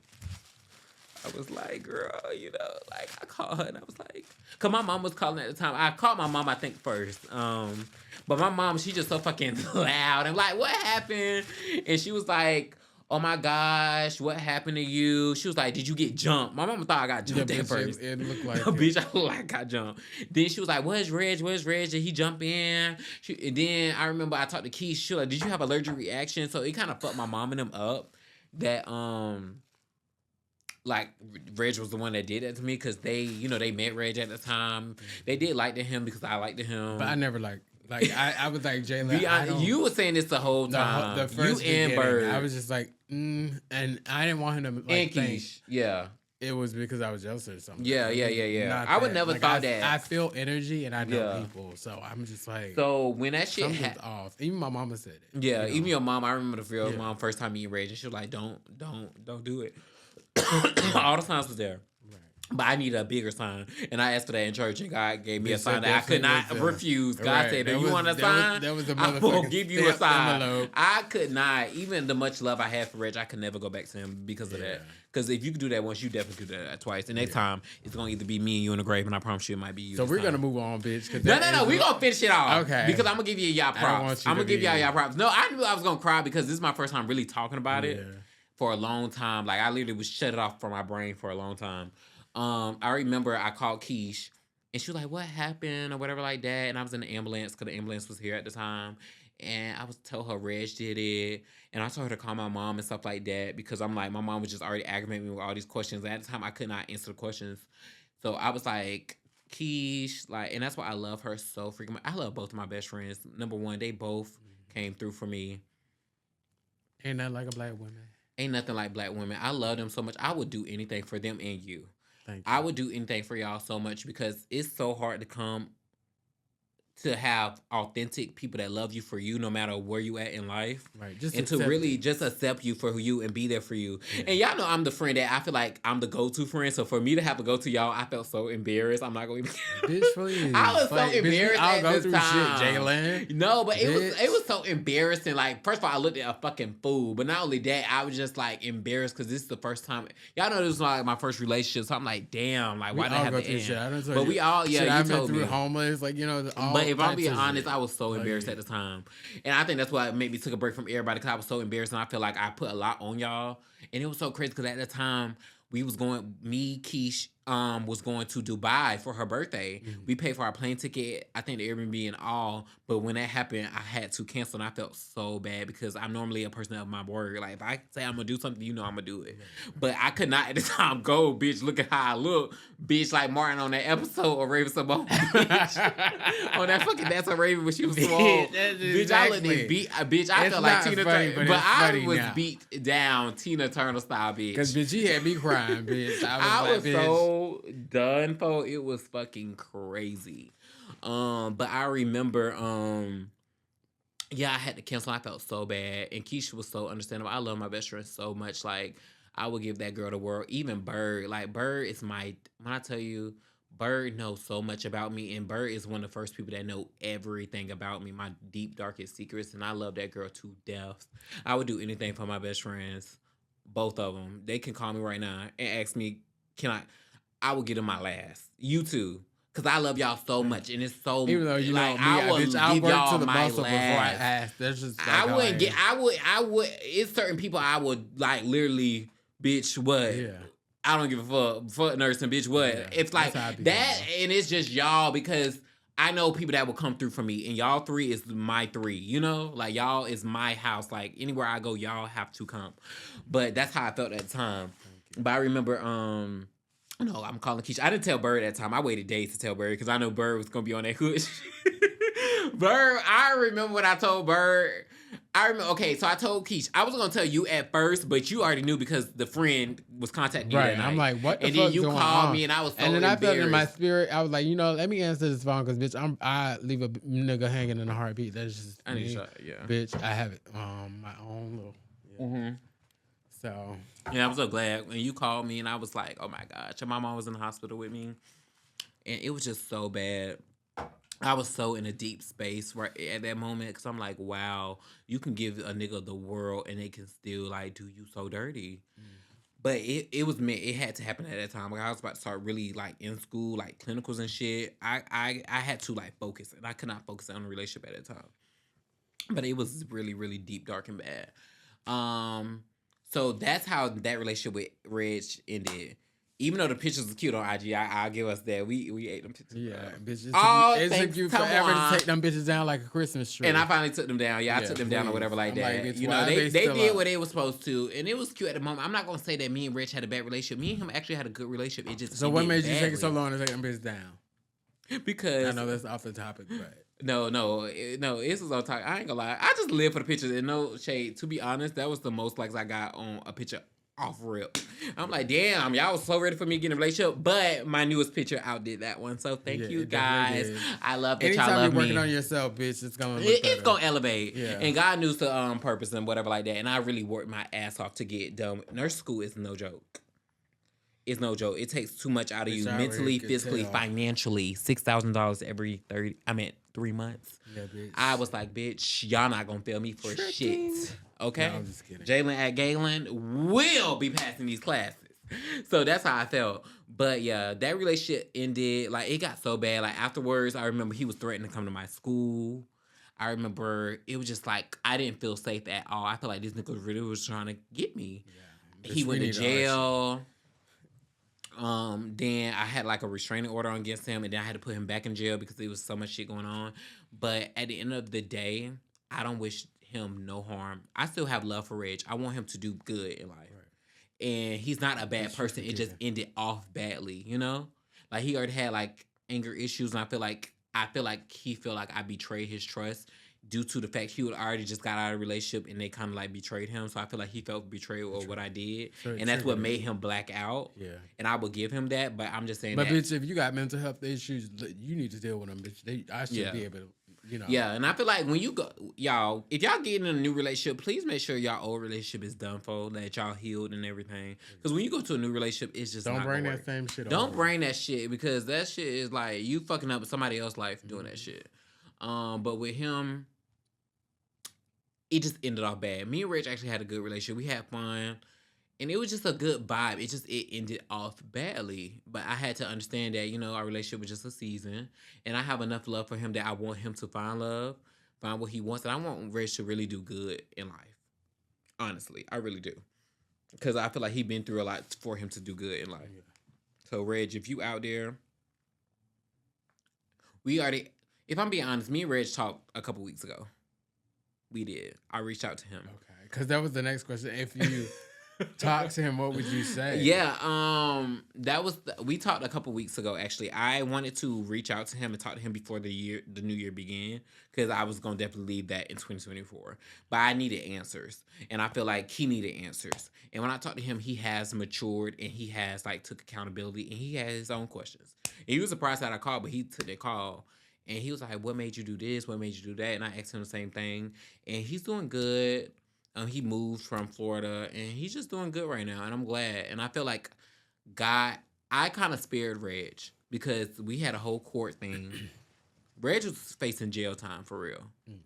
was like, girl, you know, like I called her and I was like, cause my mom was calling at the time. I called my mom, I think, first. But my mom, she just so fucking loud and like, what happened? And she was like, oh my gosh, what happened to you? She was like, did you get jumped? My mama thought I got jumped at first. It looked like Bitch, I look like I got jumped. Then she was like, where's Reg? Where's Reg? Did he jump in? And then I remember I talked to Keith. She was like, did you have allergic reaction? So it kind of fucked my mom and them up that like Reg was the one that did that to me, because they, you know, they met Reg at the time. They did like him because I liked him. But I never like I was like, Jalen, you were saying this the whole time. The first you and Bird. I was just like, and I didn't want him to like and think Keish. Yeah. it was because I was jealous or something. Yeah. Not I would that. never Like, thought that. I feel energy and I know Yeah. people, so I'm just like, So when that shit something's happened, off. Even my mama said it. yeah, you know? even your mom. I remember the real Yeah. mom first time meeting Reg, and she was like, "Don't do it." All the signs was there, Right. but I needed a bigger sign, and I asked for that in church, and God gave me They a sign said that I could not definitely was, refuse. God right. said, "Do That you was- want a that was- sign? that was a I will motherfucking give you a stamped sign." envelope. I could not, even the much love I had for Reg, I could never go back to him because of Yeah. that. Because if you could do that once, you definitely could do that twice. The next time, it's gonna either be me and you in the grave, and I promise you, it might be you. So this we're time. gonna move on, bitch. No. We gonna finish it off. Okay. Because I'm gonna give you y'all I don't props. want you I'm to gonna give be- y'all props. No, I knew I was gonna cry because this is my first time really talking about it Yeah. for a long time. Like, I literally was shut it off from my brain for a long time. I remember I called Keish, and she was like, "What happened?" or whatever like that. And I was in the ambulance because the ambulance was here at the time. And I was tell her Reg did it, and I told her to call my mom and stuff like that, because I'm like, my mom was just already aggravating me with all these questions. And at the time, I could not answer the questions, so I was like, Keish, like, and that's why I love her so freaking much. I love both of my best friends. Number one, they both came through for me. Ain't nothing like a black woman. Ain't nothing like black women. I love them so much. I would do anything for them and you. Thank you. I would do anything for y'all so much, because it's so hard to come to have authentic people that love you for you no matter where you at in life. Right. Just And to accept really it. just accept you for who you and be there for you. Yeah. And y'all know I'm the friend that I feel like I'm the go-to friend. So for me to have to go to y'all, I felt so embarrassed. I'm not going to Bitch, please. I was so Like, bitch, embarrassed I'll at go this through time. shit, Jalen. No, but it Bitch. was so embarrassing. Like, first of all, I looked at a fucking fool. But not only that, I was just like embarrassed because this is the first time. Y'all know this was like my first relationship. So I'm like, damn, like, why We did I all have go to through end? shit. I done told But you. we all, yeah, Shit, you I've been told through me. homeless, like, you know. All But if I'm types being of honest, shit. I was so embarrassed yeah. at the time. And I think that's why it made me took a break from everybody, because I was so embarrassed, and I feel like I put a lot on y'all. And it was so crazy because at the time, we was going, me, Keish, was going to Dubai for her birthday. Mhm. We paid for our plane ticket, I think the Airbnb and all. But when that happened, I had to cancel, and I felt so bad because I'm normally a person of my word. Like if I say I'm gonna do something, you know I'm gonna do it. But I could not at the time go, bitch. Look at how I look, bitch. Like Martin on that episode of Raven Simone, bitch. On that fucking That's a Raven when she was swole. Bitch, I looked at beat, bitch. I It's felt like not Tina funny, Turner, but but it's I funny was now. beat down Tina Turner style, bitch. Because bitch, he had me crying, bitch. I was bitch. so done for. It was fucking crazy. But I remember, yeah, I had to cancel. I felt so bad, and Keisha was so understandable. I love my best friend so much. Like I would give that girl the world. Even Bird, like Bird is my. When I tell you, Bird knows so much about me, and Bird is one of the first people that know everything about me, my deep darkest secrets, and I love that girl to death. I would do anything for my best friends, both of them. They can call me right now and ask me, "Can I?" I would get them my last. You too. Cause I love y'all so much, and it's so Even though you like know me, I would bitch, I'll give work y'all to the my muscle before I last. ask. That's just like I how wouldn't get. am. I would. It's certain people I would like literally, bitch. What? Yeah. I don't give a fuck. Fuck nursing, bitch. What? Yeah, It's like that's how I be that, feeling. and it's just y'all because I know people that will come through for me, and y'all three is my three. You know, like y'all is my house. Like anywhere I go, y'all have to come. But that's how I felt at the time. But I remember, no, I'm calling Keisha. I didn't tell Bird at the time. I waited days to tell Bird because I know Bird was gonna be on that hood. Bird, I remember when I told Bird. I remember. Okay, so I told Keisha I was gonna tell you at first, but you already knew because the friend was contacting you Right. that And night. I'm like, what the And fuck then you going called on? me, and I was so and then I felt in my embarrassed. spirit, I was like, let me answer this phone because bitch, I leave a nigga hanging in a heartbeat. That's just I need to me. shut. Yeah. Bitch, I have it. My own little. Yeah. Mm-hmm. So Yeah, I'm so glad when you called me, and I was like, oh my gosh, and my mom was in the hospital with me, and it was just so bad. I was so in a deep space right at that moment because I'm like, wow, you can give a nigga the world and they can still like do you so dirty. But it was meant. It had to happen at that time. Like I was about to start really like in school, like clinicals and shit. I had to like focus, and I could not focus on a relationship at that time. But it was really really deep, dark, and bad. Um, so that's how that relationship with Reg ended. Even though the pictures was cute on IG, I'll give us that. We ate them pictures. yeah, bitch. Oh, It took thanks. you Come forever on. to take them bitches down like a Christmas tree. And I finally took them down. Yeah, I Yeah, took them down or please. whatever like I'm like, that. bitch, You know, why they they still did up? what they were supposed to, and it was cute at the moment. I'm not gonna say that me and Rich had a bad relationship. Me and him actually had a good relationship. It just So what ended made you take it so badly. long to take them bitches down? I Because know that's off the topic, but no, this was on top. I ain't gonna lie. I just live for the pictures and no shade. To be honest, that was the most likes I got on a picture off rip. I'm like, damn, y'all was so ready for me to get in a relationship, but my newest picture outdid that one. So thank Yeah, you it definitely guys. did. I love that anytime y'all love you're working me. on yourself, bitch, it's gonna look It's better. gonna elevate, Yeah. and God knew the purpose and whatever like that. And I really worked my ass off to get done. Nurse school is no joke. It's no joke. It takes too much out of Bitch, you I already mentally, could physically, tell. financially. $6,000 every 30. I mean 3 months. Yeah, bitch. I was like, bitch, y'all not gonna fail me for Tricking. shit. Okay? No, I'm just kidding. Jalen at Galen will be passing these classes. So that's how I felt. But yeah, that relationship ended. Like it got so bad. Like afterwards, I remember he was threatening to come to my school. I remember it was just like I didn't feel safe at all. I felt like this nigga really was trying to get me. Yeah. He Bitch, went we to need all that shit. jail. Then I had like a restraining order against him, and then I had to put him back in jail because there was so much shit going on. But at the end of the day, I don't wish him no harm. I still have love for Reg. I want him to do good in life. Right. And he's not a bad Yes, person. It just ended off badly, you know? Like he already had like anger issues, and I feel like he feel like I betrayed his trust due to the fact he would already just got out of a relationship and they kind of like betrayed him. So I feel like he felt betrayed or what I did, So it and that's what triggered made it. him black out. Yeah. And I will give him that, but I'm just saying But that. bitch, if you got mental health issues, you need to deal with them, bitch. I should Yeah. be able to, you know. Yeah, and I feel like when you go, y'all, if y'all get in a new relationship, please make sure y'all old relationship is done for, that y'all healed and everything. Because when you go to a new relationship, it's just Don't not bring gonna that work. same shit. Don't over. bring that shit because that shit is like you fucking up somebody else's life doing that shit. But with him, it just ended off bad. Me and Rich actually had a good relationship. We had fun. And it was just a good vibe. It ended off badly. But I had to understand that, our relationship was just a season. And I have enough love for him that I want him to find love, find what he wants. And I want Rich to really do good in life. Honestly, I really do. Because I feel like he's been through a lot for him to do good in life. So Reg, if you out there, we already. If I'm being honest, me and Reg talked a couple weeks ago. We did. I reached out to him. Okay, because that was the next question. If you talk to him, what would you say? Yeah, that was we talked a couple weeks ago. Actually, I wanted to reach out to him and talk to him before the new year began, because I was gonna definitely leave that in 2024. But I needed answers, and I feel like he needed answers. And when I talked to him, he has matured and he has like took accountability and he had his own questions. And he was surprised that I called, but he took the call. And he was like, "What made you do this? What made you do that?" And I asked him the same thing. And he's doing good. He moved from Florida, and he's just doing good right now. And I'm glad. And I feel like I kind of spared Reg because we had a whole court thing. Reg was facing jail time for real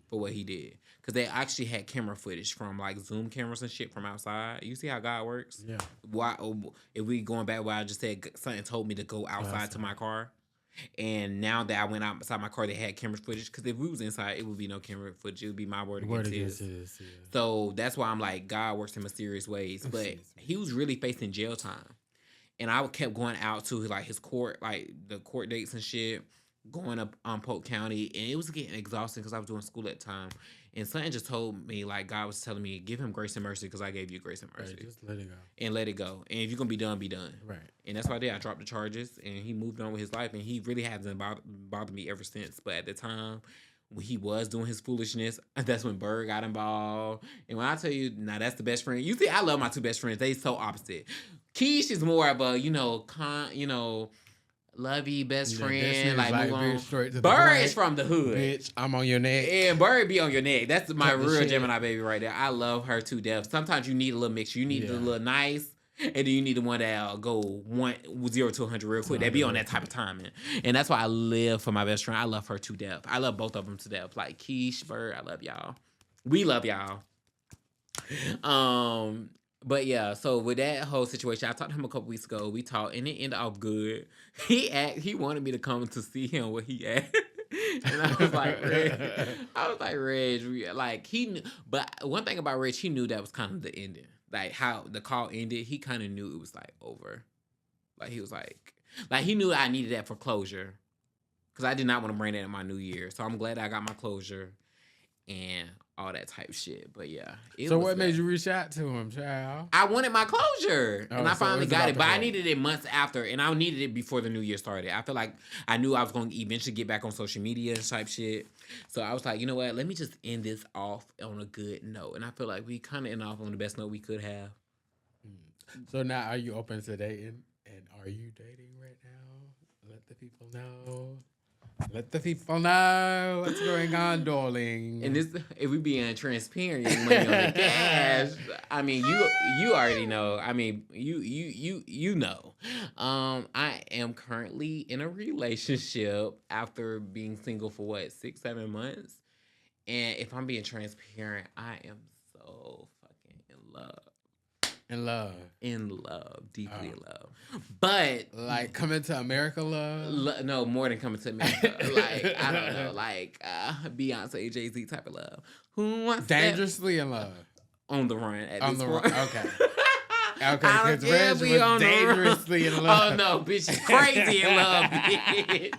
for what he did, because they actually had camera footage from like Zoom cameras and shit from outside. You see how God works? Yeah. Why? If we going back where I just said something told me to go outside to my car. And now that I went outside my car, they had camera footage. Because if we was inside, it would be no camera footage. It would be my word against his. Yeah. So that's why I'm like, God works in mysterious ways. But he was really facing jail time. And I kept going out to like his court, like the court dates and shit, going up on Polk County. And it was getting exhausting because I was doing school at the time. And something just told me, like, God was telling me, give him grace and mercy because I gave you grace and mercy. Right, just let it go. And let it go. And if you're going to be done, be done. Right. And that's what I did. I dropped the charges, and he moved on with his life, and he really hasn't bothered me ever since. But at the time, when he was doing his foolishness, that's when Bird got involved. And when I tell you, now that's the best friend. You see, I love my two best friends. They so opposite. Keish is more of a, lovey best friend, like move on. Bird is from the hood. Bitch, I'm on your neck. And Bird be on your neck. That's my real Gemini baby right there. I love her to death. Sometimes you need a little mixture. You need the little nice, and then you need the one that'll go 0 to 100 real quick. They be on that type of timing. And that's why I live for my best friend. I love her to death. I love both of them to death. Like Keish, Bird, I love y'all. We love y'all. But yeah, so with that whole situation, I talked to him a couple weeks ago. We talked, and it ended off good. He wanted me to come to see him where he at. And I was like, Reg, like he knew. But one thing about Reg, he knew that was kind of the ending. Like how the call ended, he kind of knew it was like over. Like he was like he knew I needed that for closure, because I did not want to bring that in my new year. So I'm glad I got my closure and all that type of shit. But yeah. So what made you reach out to him, child? I wanted my closure. And I finally got it. But I needed it months after. And I needed it before the new year started. I feel like I knew I was going to eventually get back on social media and type shit. So I was like, you know what? Let me just end this off on a good note. And I feel like we kind of end off on the best note we could have. So now are you open to dating? And are you dating right now? Let the people know. Let the people know what's going on, darling. And this, if we being transparent, money on the cash. I mean, you already know. I mean, you know. I am currently in a relationship after being single for 6-7 months. And if I'm being transparent, I am so fucking in love. In love. Deeply in love. But like coming to America love? No, more than coming to America. Like, I don't know, like Beyonce, Jay-Z type of love. Who wants dangerously in love? On the run at on this the point. Run. Okay. Okay, because Reg was dangerously in love. Oh no, bitch, she's crazy in love, bitch.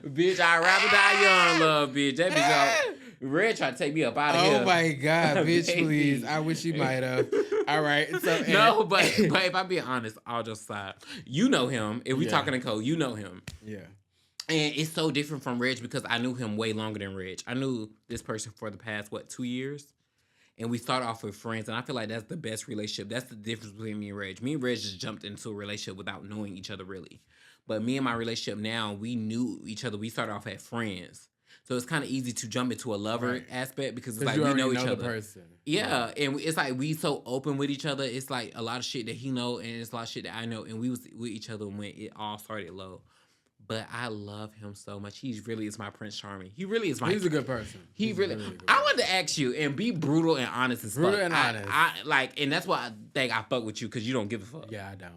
Bitch, I'd rather die young in love, bitch. That bitch Red tried to take me up out of here. Oh my God, bitch, please. I wish you might have. All right. So, no, but if I'm being honest, all just aside, you know him. If we talking in code, you know him. Yeah. And it's so different from Reg because I knew him way longer than Reg. I knew this person for the past, 2 years? And we started off with friends, and I feel like that's the best relationship. That's the difference between me and Reg. Me and Reg just jumped into a relationship without knowing each other really. But me and my relationship now, we knew each other. We started off as friends. So it's kind of easy to jump into a lover aspect because it's like we know each other. Person. Yeah, and it's like we so open with each other. It's like a lot of shit that he know, and it's a lot of shit that I know, and we was with each other when it all started low. But I love him so much. He really is my Prince Charming. He really is my. He's a good person. He's really. I wanted to ask you and be brutal and honest as fuck. Brutal and honest. I like, and that's why I think I fuck with you because you don't give a fuck. Yeah, I don't.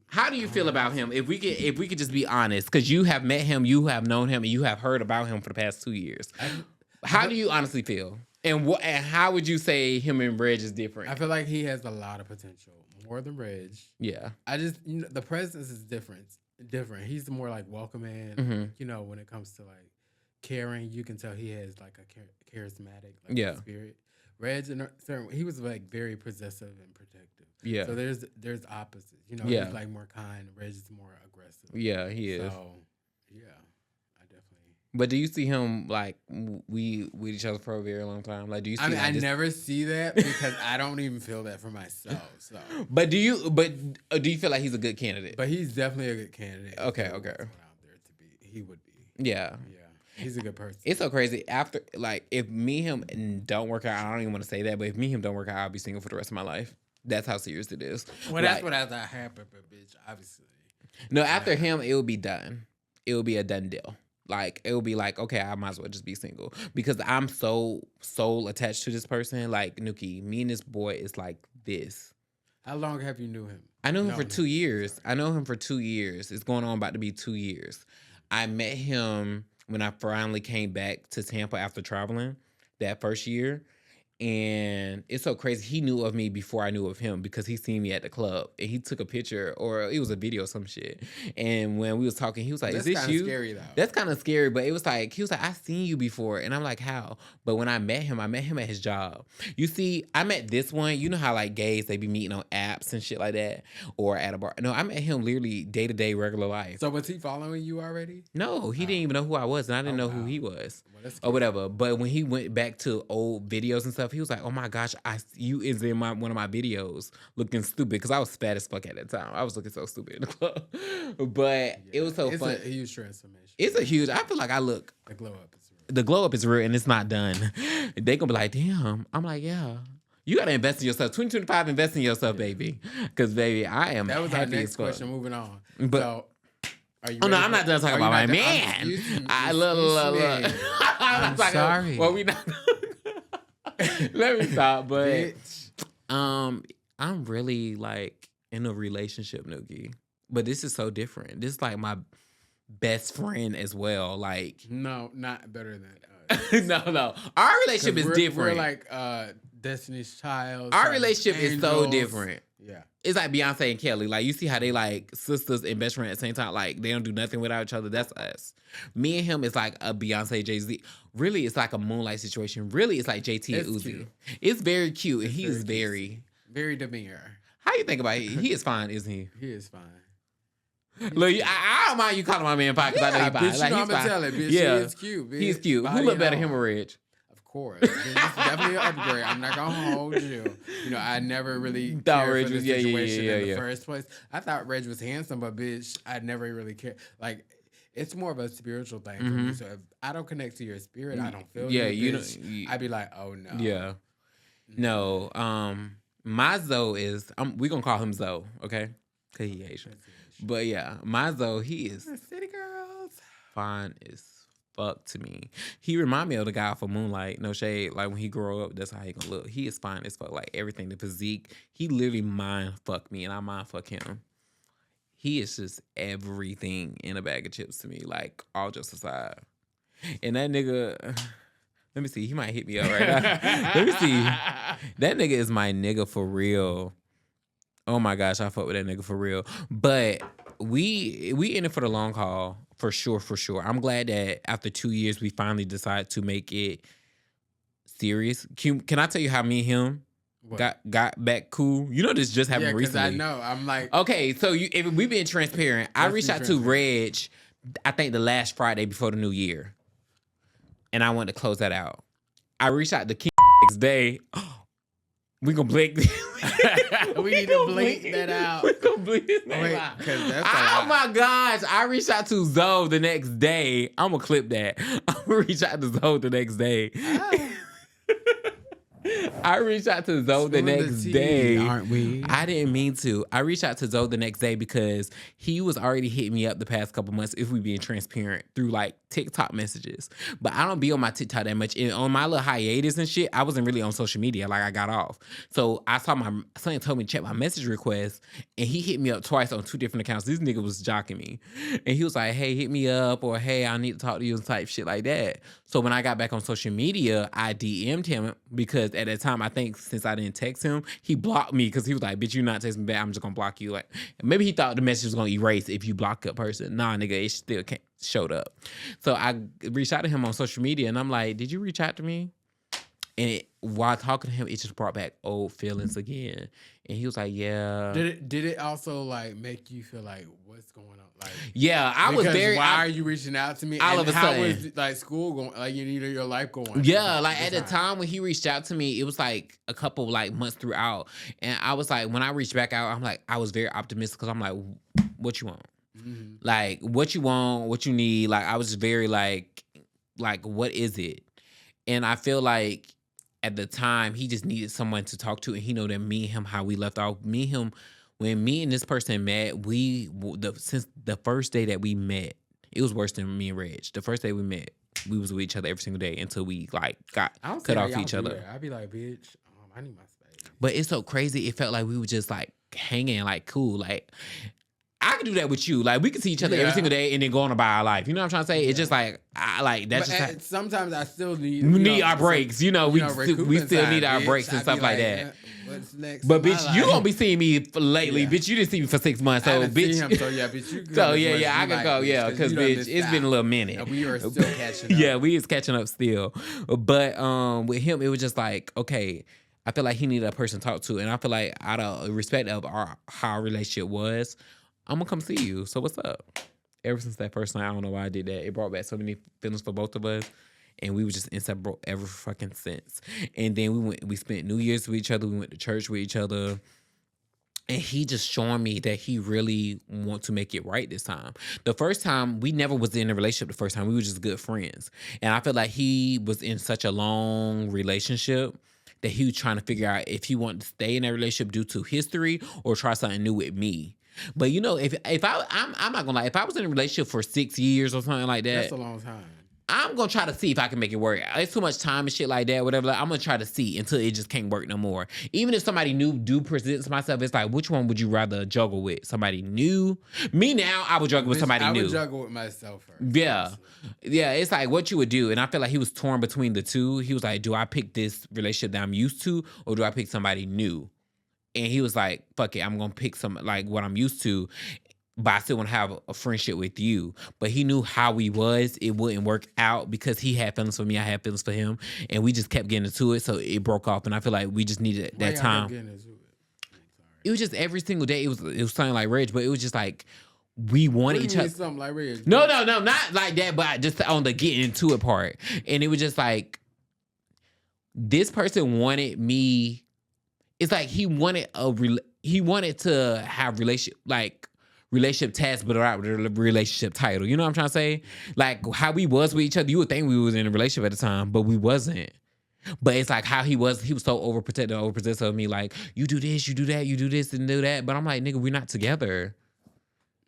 How do you feel about him? If we could just be honest, because you have met him, you have known him, and you have heard about him for the past 2 years. How do you honestly feel? And how would you say him and Reg is different? I feel like he has a lot of potential, more than Reg. Yeah. I just the presence is different. Different. He's more like welcoming. Mm-hmm. You know, when it comes to like caring, you can tell he has like a charismatic Yeah. spirit. Reg, he was like very possessive and protective. Yeah. So there's opposites. You know, Yeah. he's like more kind. Reg is more aggressive. Yeah, he is. So yeah, I definitely. But do you see him like we with each other for a very long time? Like, do you see? I mean, like, I this- never see that because I don't even feel that for myself. So, But do you? But do you feel like he's a good candidate? but he's definitely a good candidate. Okay, If he okay. was out there to be, he would be. Yeah. Yeah, he's a good person. It's so crazy. After, like, if me and him don't work out, I don't even want to say that, but if me and him don't work out, I'll be single for the rest of my life. That's how serious it is. Well, that's Like, what has to happen, but bitch, obviously. no, after him, it will be done. It will be a done deal. Like, it will be like, okay, I might as well just be single because I'm so attached to this person. Like, Nuki, me and this boy is like this. How long have you knew him? I knew him Known for 2 years. I know him for 2 years. It's going on about to be 2 years. I met him when I finally came back to Tampa after traveling that first year. And it's so crazy. He knew of me before I knew of him because he seen me at the club and he took a picture or it was a video or some shit. And when we was talking, he was like, That's "Is this kinda you?" scary though. That's kind of scary, but it was like he was like, "I seen you before," and I'm like, "How?" But when I met him at his job. You see, I met this one. You know how like gays they be meeting on apps and shit like that, or at a bar. No, I met him literally day to day regular life. So was he following you already? No, he didn't even know who I was, and I didn't know who wow. he was Well, that's or whatever. But when he went back to old videos and stuff, he was like, "Oh my gosh, you is in one of my videos looking stupid," because I was fat as fuck at that time. I was looking so stupid in the club, but it was so it's fun. a huge transformation. It's a huge. I feel like I look. The glow up is real. The glow up is real, and it's not done. They gonna be like, "Damn." I'm like, "Yeah." You gotta invest in yourself. 2025, invest in yourself, baby. Because baby, I am. That was our happy next as fuck. question. Moving on. But- so, are you Oh no, ready I'm not done talking are you about my not done- man. Excuse I me. look. I'm sorry. Well, we not. Let me stop. But Bitch. I'm really like in a relationship, Noogie. But this is so different. This is like my best friend as well. Like No, not better than us. no. Our relationship is 'Cause different. We're like Destiny's Child. Our Charlie's relationship is so Angels. different. Yeah. It's like Beyonce and Kelly. Like, you see how they like sisters and best friend at the same time. Like, they don't do nothing without each other. That's us. Me and him is like a Beyonce, Jay-Z. Really, it's like a Moonlight situation. Really, it's like JT and It's Uzi. cute. It's very cute. And he is very very... Very demure. How you think about it? He is fine, isn't he? He is fine. Look, I don't mind you calling my man fine because I know he's fine. bitch, Like, you know he's I'm fine. gonna tell it, bitch. Yeah. He is cute, bitch. He's cute. Who Body look better, and him all. or Reg? Of course. This is definitely an upgrade. I'm not gonna hold you. You know, I never really Thought cared Reg for the was- yeah, situation in the yeah. first place. I thought Reg was handsome, but bitch, I never really cared. Like, it's more of a spiritual thing for me. So if I don't connect to your spirit, I don't feel Yeah, you. you bitch, don't- I'd be like, oh no. Yeah. No. My Zoe is... we going to call him Zoe, okay? Because he Asian. But yeah, my Zoe, he is City girls. fine as fuck to me. He remind me of the guy for Moonlight. No shade. Like when he grow up, that's how he gonna look. He is fine as fuck. Like everything, the physique. He literally mind fuck me, and I mind fuck him. He is just everything in a bag of chips to me. Like all jokes aside, and that nigga. Let me see. He might hit me up right now. Let me see. That nigga is my nigga for real. Oh my gosh, I fuck with that nigga for real. But we in it for the long haul, for sure. I'm glad that after 2 years we finally decided to make it serious. Can I tell you how me and him What? got back cool? You know this just happened Yeah, because recently. I know. I'm like, Okay, so if we been transparent. I Let's reached be out to Reg, I think the last Friday before the new year. And I wanted to close that out. I reached out to King next day. We gonna blink. we need to blink that out. We gonna blink his name Wait, out. 'cause that's a Oh lot. my gosh! I reached out to Zoe the next day. I'm gonna clip that. I'm gonna reach out to Zoe the next day. I reached out to Zoe the Spilling the next tea, day. aren't we? I didn't mean to. I reached out to Zoe the next day because he was already hitting me up the past couple months, if we being transparent, through like TikTok messages. But I don't be on my TikTok that much. And on my little hiatus and shit, I wasn't really on social media. Like I got off. So I saw son told me to check my message request, and he hit me up twice on 2 different accounts. This nigga was jocking me. And he was like, hey, hit me up, or hey, I need to talk to you and type shit like that. So when I got back on social media, I DM'd him because at that time time, I think since I didn't text him, he blocked me because he was like, bitch, you not texting me back. I'm just going to block you. Like, maybe he thought the message was going to erase if you block a person. Nah, nigga, it still showed up. So I reached out to him on social media and I'm like, did you reach out to me? And while talking to him, it just brought back old feelings again. And he was like, yeah. Did it also like make you feel like what's going on? Like, yeah, I was very. Why are you reaching out to me? All of a sudden, how was like school going? Like your life going? Yeah, like at the time when he reached out to me, it was like a couple like months throughout, and I was like, when I reached back out, I'm like, I was very optimistic because I'm like, what you want? Mm-hmm. Like, what you want? What you need? Like, I was just very like, what is it? And I feel like at the time he just needed someone to talk to, and he know that me and him, how we left off, me and him. When me and this person met, since the first day that we met, it was worse than me and Reg. The first day we met, we was with each other every single day until we like got cut off each other. I'd be like, bitch, I need my space. But it's so crazy. It felt like we were just like hanging, like cool. Like I could do that with you. Like we could see each other every single day and then go on about our life. You know what I'm trying to say? It's just like that's but just sometimes I still need our breaks. You know, we still need our breaks and stuff like that. What's next? But bitch, you gonna be seeing me lately, bitch. You didn't see me for 6 months, so bitch. Him, so yeah, bitch. You so yeah, I could go, yeah, because bitch, it's been a little minute. And we are still catching up. Yeah, we is catching up still. But with him, it was just like, okay, I feel like he needed a person to talk to, and I feel like out of respect of how our relationship was, I'm gonna come see you. So what's up? Ever since that first night, I don't know why I did that. It brought back so many feelings for both of us. And we were just inseparable ever fucking since. And then we spent New Year's with each other. We went to church with each other. And he just showing me that he really want to make it right this time. The first time, we never was in a relationship the first time. We were just good friends. And I feel like he was in such a long relationship that he was trying to figure out if he wanted to stay in that relationship due to history or try something new with me. But you know, if I'm not gonna lie, if I was in a relationship for 6 years or something like that, that's a long time. I'm gonna try to see if I can make it work. It's too much time and shit like that, whatever. Like, I'm gonna try to see until it just can't work no more. Even if somebody new presents myself, it's like, which one would you rather juggle with? Somebody new? Me now, I would juggle with somebody new. I would juggle with myself first. Yeah. Yeah, it's like what you would do. And I feel like he was torn between the two. He was like, do I pick this relationship that I'm used to or do I pick somebody new? And he was like, fuck it, I'm gonna pick some like what I'm used to. But I still want to have a friendship with you. But he knew how we was. It wouldn't work out because he had feelings for me. I had feelings for him. And we just kept getting into it. So it broke off. And I feel like we just needed that time. It was just every single day. It was something like Reg, but it was just like we wanted each other. Something like Reg. No, not like that, but just on the getting into it part. And it was just like this person wanted me. It's like he wanted to have relationship tasks, but without the relationship title. You know what I'm trying to say? Like how we was with each other. You would think we was in a relationship at the time, but we wasn't. But it's like how he was so overprotective of me. Like, you do this, you do that, you do this and do that. But I'm like, nigga, we're not together.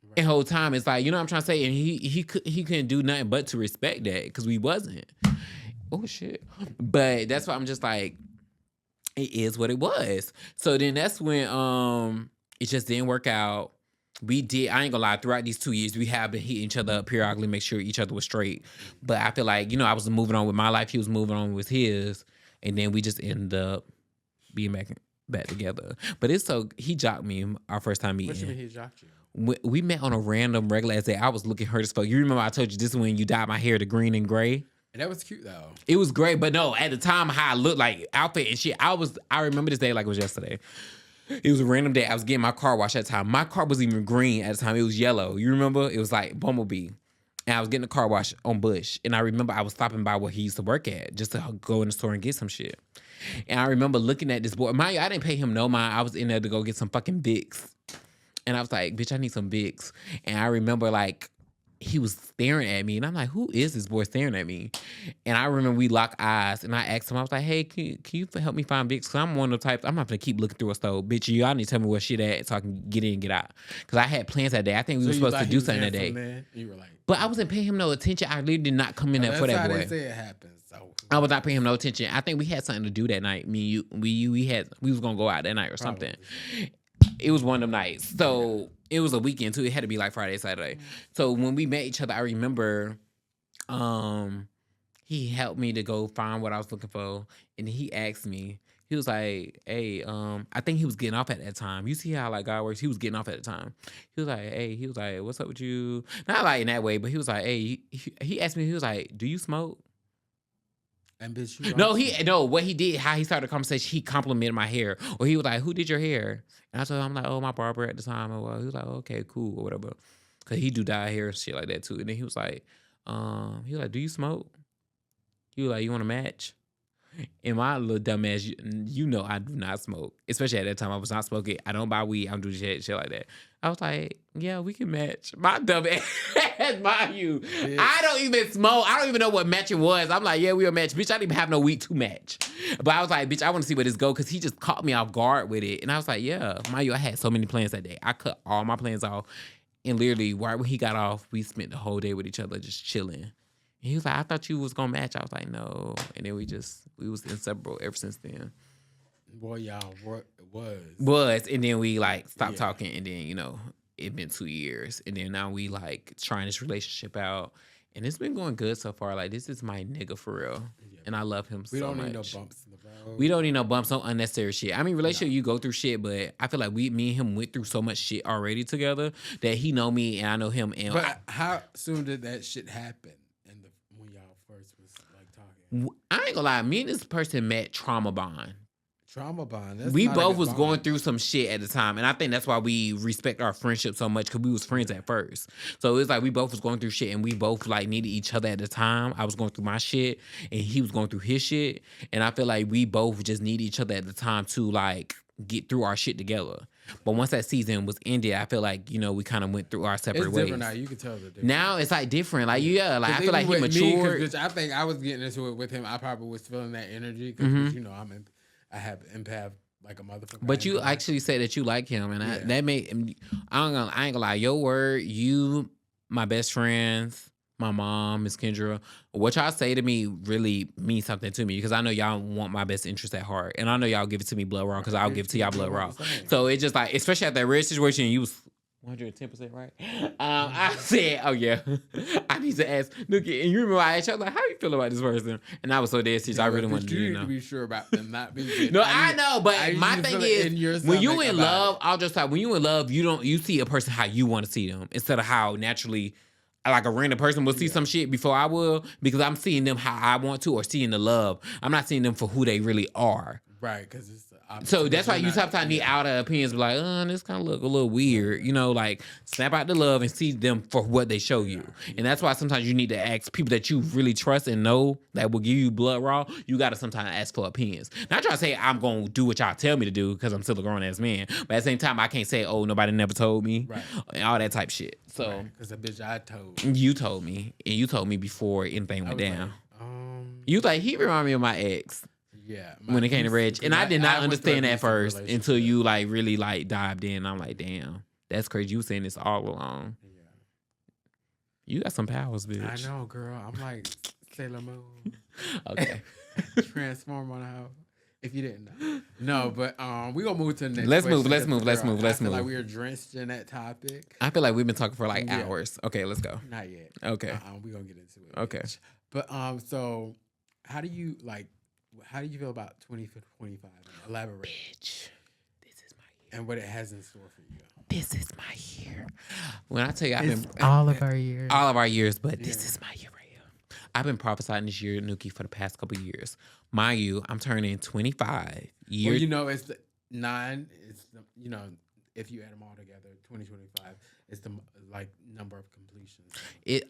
Right. And the whole time it's like, you know what I'm trying to say? And he couldn't do nothing but to respect that because we wasn't. Oh shit. But that's why I'm just like, it is what it was. So then that's when it just didn't work out. I ain't gonna lie, throughout these 2 years, we have been hitting each other up periodically, make sure each other was straight. But I feel like, you know, I was moving on with my life, he was moving on with his, and then we just ended up being back together. But he jocked me our first time meeting. What you mean he jocked you? We met on a random regular ass day. I was looking hurt as fuck. You remember I told you this is when you dyed my hair to green and gray? And that was cute though. It was great, but no, at the time how I looked, like outfit and shit, I remember this day like it was yesterday. It was a random day. I was getting my car washed at the time. My car wasn't even green at the time. It was yellow. You remember? It was like Bumblebee. And I was getting the car washed on Bush. And I remember I was stopping by where he used to work at just to go in the store and get some shit. And I remember looking at this boy. Mind you, I didn't pay him no mind. I was in there to go get some fucking Vicks. And I was like, bitch, I need some Vicks. And I remember like, he was staring at me, and I'm like, who is this boy staring at me? And I remember we locked eyes, and I asked him, I was like, hey, can you help me find Vicks? Because I'm one of the types, I'm not going to keep looking through a stove. Bitch, y'all need to tell me where shit at so I can get in and get out. Because I had plans that day. I think we were supposed to do something that day. You were like, but I wasn't paying him no attention. I literally did not come in there for that boy. That's how they say it happens. So. I was not paying him no attention. I think we had something to do that night. Me and you, we was going to go out that night or something. It was one of them nights. So it was a weekend too. It had to be like Friday, Saturday. So when we met each other, I remember he helped me to go find what I was looking for. And he asked me, He was like, "Hey, I think he was getting off at that time. You see how like God works? He was getting off at the time. He was like, "Hey, he was like, what's up with you?" Not like in that way, but he was like, "Hey," he asked me, he was like, "Do you smoke?" And bitch, you No, don't smoke. what he did, how he started the conversation, he complimented my hair. Or he was like, "Who did your hair?" And I told him, I'm like, "Oh, my barber at the time." Or well, he was like, "Okay, cool," or whatever. Cause he do dye hair and shit like that too. And then he was like, "Do you smoke?" He was like, "You want to match?" And my little dumb ass, you know I do not smoke. Especially at that time, I was not smoking. I don't buy weed. I don't do shit like that. I was like, "Yeah, we can match." My dumb ass, mind you. Bitch. I don't even smoke. I don't even know what matching was. I'm like, "Yeah, we'll match." Bitch, I didn't even have no weed to match. But I was like, "Bitch, I want to see where this go," because he just caught me off guard with it. And I was like, "Yeah." Mind you, I had so many plans that day. I cut all my plans off. And literally, right when he got off, we spent the whole day with each other just chilling. And he was like, "I thought you was gonna match." I was like, "No." And then we was inseparable ever since then. Boy, y'all was. And then we like stopped Yeah. talking, and then it been 2 years, and then now we like trying this relationship out, and it's been going good so far. Like this is my nigga for real, Yeah. and I love him We so don't much. need no bumps in the road. We don't need no bumps, no unnecessary shit. I mean, relationship, you go through shit, but I feel like me and him went through so much shit already together that he know me and I know him. And But how soon did that shit happen? When y'all first was like talking, I ain't gonna lie, me and this person met trauma bond. trauma bond. That's We not a both good was going bond. through some shit at the time, and I think that's why we respect our friendship so much because we was friends at first. So it was like we both was going through shit, and we both like needed each other at the time. I was going through my shit, and he was going through his shit, and I feel like we both just needed each other at the time to like get through our shit together. But once that season was ended, I feel like we kind of went through our separate It's ways. different now. You can tell the difference. Now it's like different, like like I feel even like he with me, 'cause matured. bitch, I think I was getting into it with him. I probably was feeling that energy because I have empath like a motherfucker. But you empath. actually say that you like him, and Yeah. that made I ain't gonna lie. Your word, you, my best friends, my mom, Miss Kendra, what y'all say to me really means something to me because I know y'all want my best interest at heart, and I know y'all give it to me blood raw because I'll give it to y'all blood raw. So it just like, especially at that red situation, you was 110% right. I said, "Oh yeah, I need to ask Nookie." And you remember I asked you, I was like, "How you feel about this person?" And I was so dead serious. I really wanted you to need know. to be sure about them not being. No, I know, but I my need to thing feel it in is, your when you stomach in about love, it. I'll just like when you in love, you see a person how you want to see them instead of how naturally, like a random person will see some shit before I will because I'm seeing them how I want to or seeing the love. I'm not seeing them for who they really are. Right, because it's the opposite. So that's why you We're not- sometimes need outer opinions, be like, this kind of look a little weird, like snap out the love and see them for what they show you. And that's why sometimes you need to ask people that you really trust and know that will give you blood raw. You got to sometimes ask for opinions. Not trying to say I'm going to do what y'all tell me to do because I'm still a grown ass man. But at the same time, I can't say, "Oh, nobody never told me," Right. and all that type shit. So because the bitch I told. you told me, and you told me before anything went was down. like, You like, he remind me of my ex. Yeah, When it came to Reg. And I did not understand that first until until you like really like dived in. I'm like, damn, that's crazy. You were saying this all along. Yeah. You got some powers, bitch. I know, girl. I'm like Sailor Moon. Okay. Transform on a house. If you didn't know. No, but we gonna move to the next. Let's question move, let's because, move, let's girl, move, let's I feel move. like we are drenched in that topic. I feel like we've been talking for like Yeah. hours. Okay, let's go. Not yet. Okay. We gonna get into it. Okay. bitch. But so how do you feel about 2025? Elaborate. Bitch, this is my year. And what it has in store for you. This is my year. When I tell you, I've been all of our years. all of our years, but this is my year right here. I've been prophesying this year, Nuki, for the past couple of years. Mind you, I'm turning 25. Well, it's the 9. It's the, if you add them all together, 2025 is the like number of completions.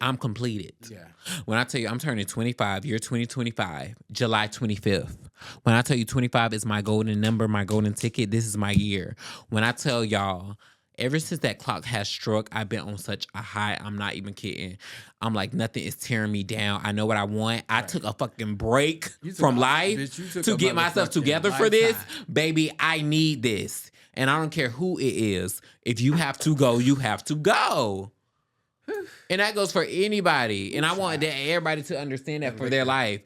I'm completed. Yeah. When I tell you I'm turning 25, year 2025, July 25th. When I tell you 25 is my golden number, my golden ticket, this is my year. When I tell y'all, ever since that clock has struck, I've been on such a high. I'm not even kidding. I'm like, nothing is tearing me down. I know what I want. I took a fucking break from life to get myself together for this. Baby, I need this. And I don't care who it is. If you have to go, you have to go. And that goes for anybody. And I want everybody to understand that for their life.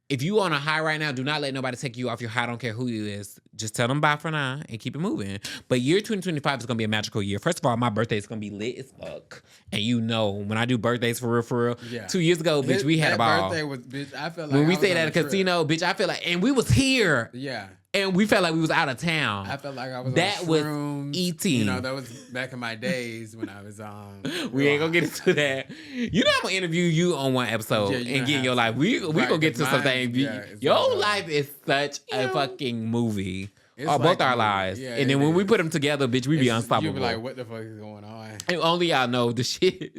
if you on a high right now, do not let nobody take you off your high. I don't care who you is. Just tell them bye for now and keep it moving. But year 2025 is going to be a magical year. First of all, my birthday is going to be lit as fuck. And you know, when I do birthdays for real, Yeah. 2 years ago, bitch, we had a ball. Birthday was, bitch, I felt like when I we was stayed on at a trip. casino, bitch, I feel like, and we was here. Yeah. And we felt like we was out of town. I felt like I was that on was shrooms. eating. You know, that was back in my days when I was we ain't gonna get into that. You know, I'm gonna interview you on one episode and get in your life. We gonna get to something. Your life is such a fucking movie. Or both our lives. Yeah, and then when we put them together, bitch, we be unstoppable. You be like, what the fuck is going on? And only y'all know the shit.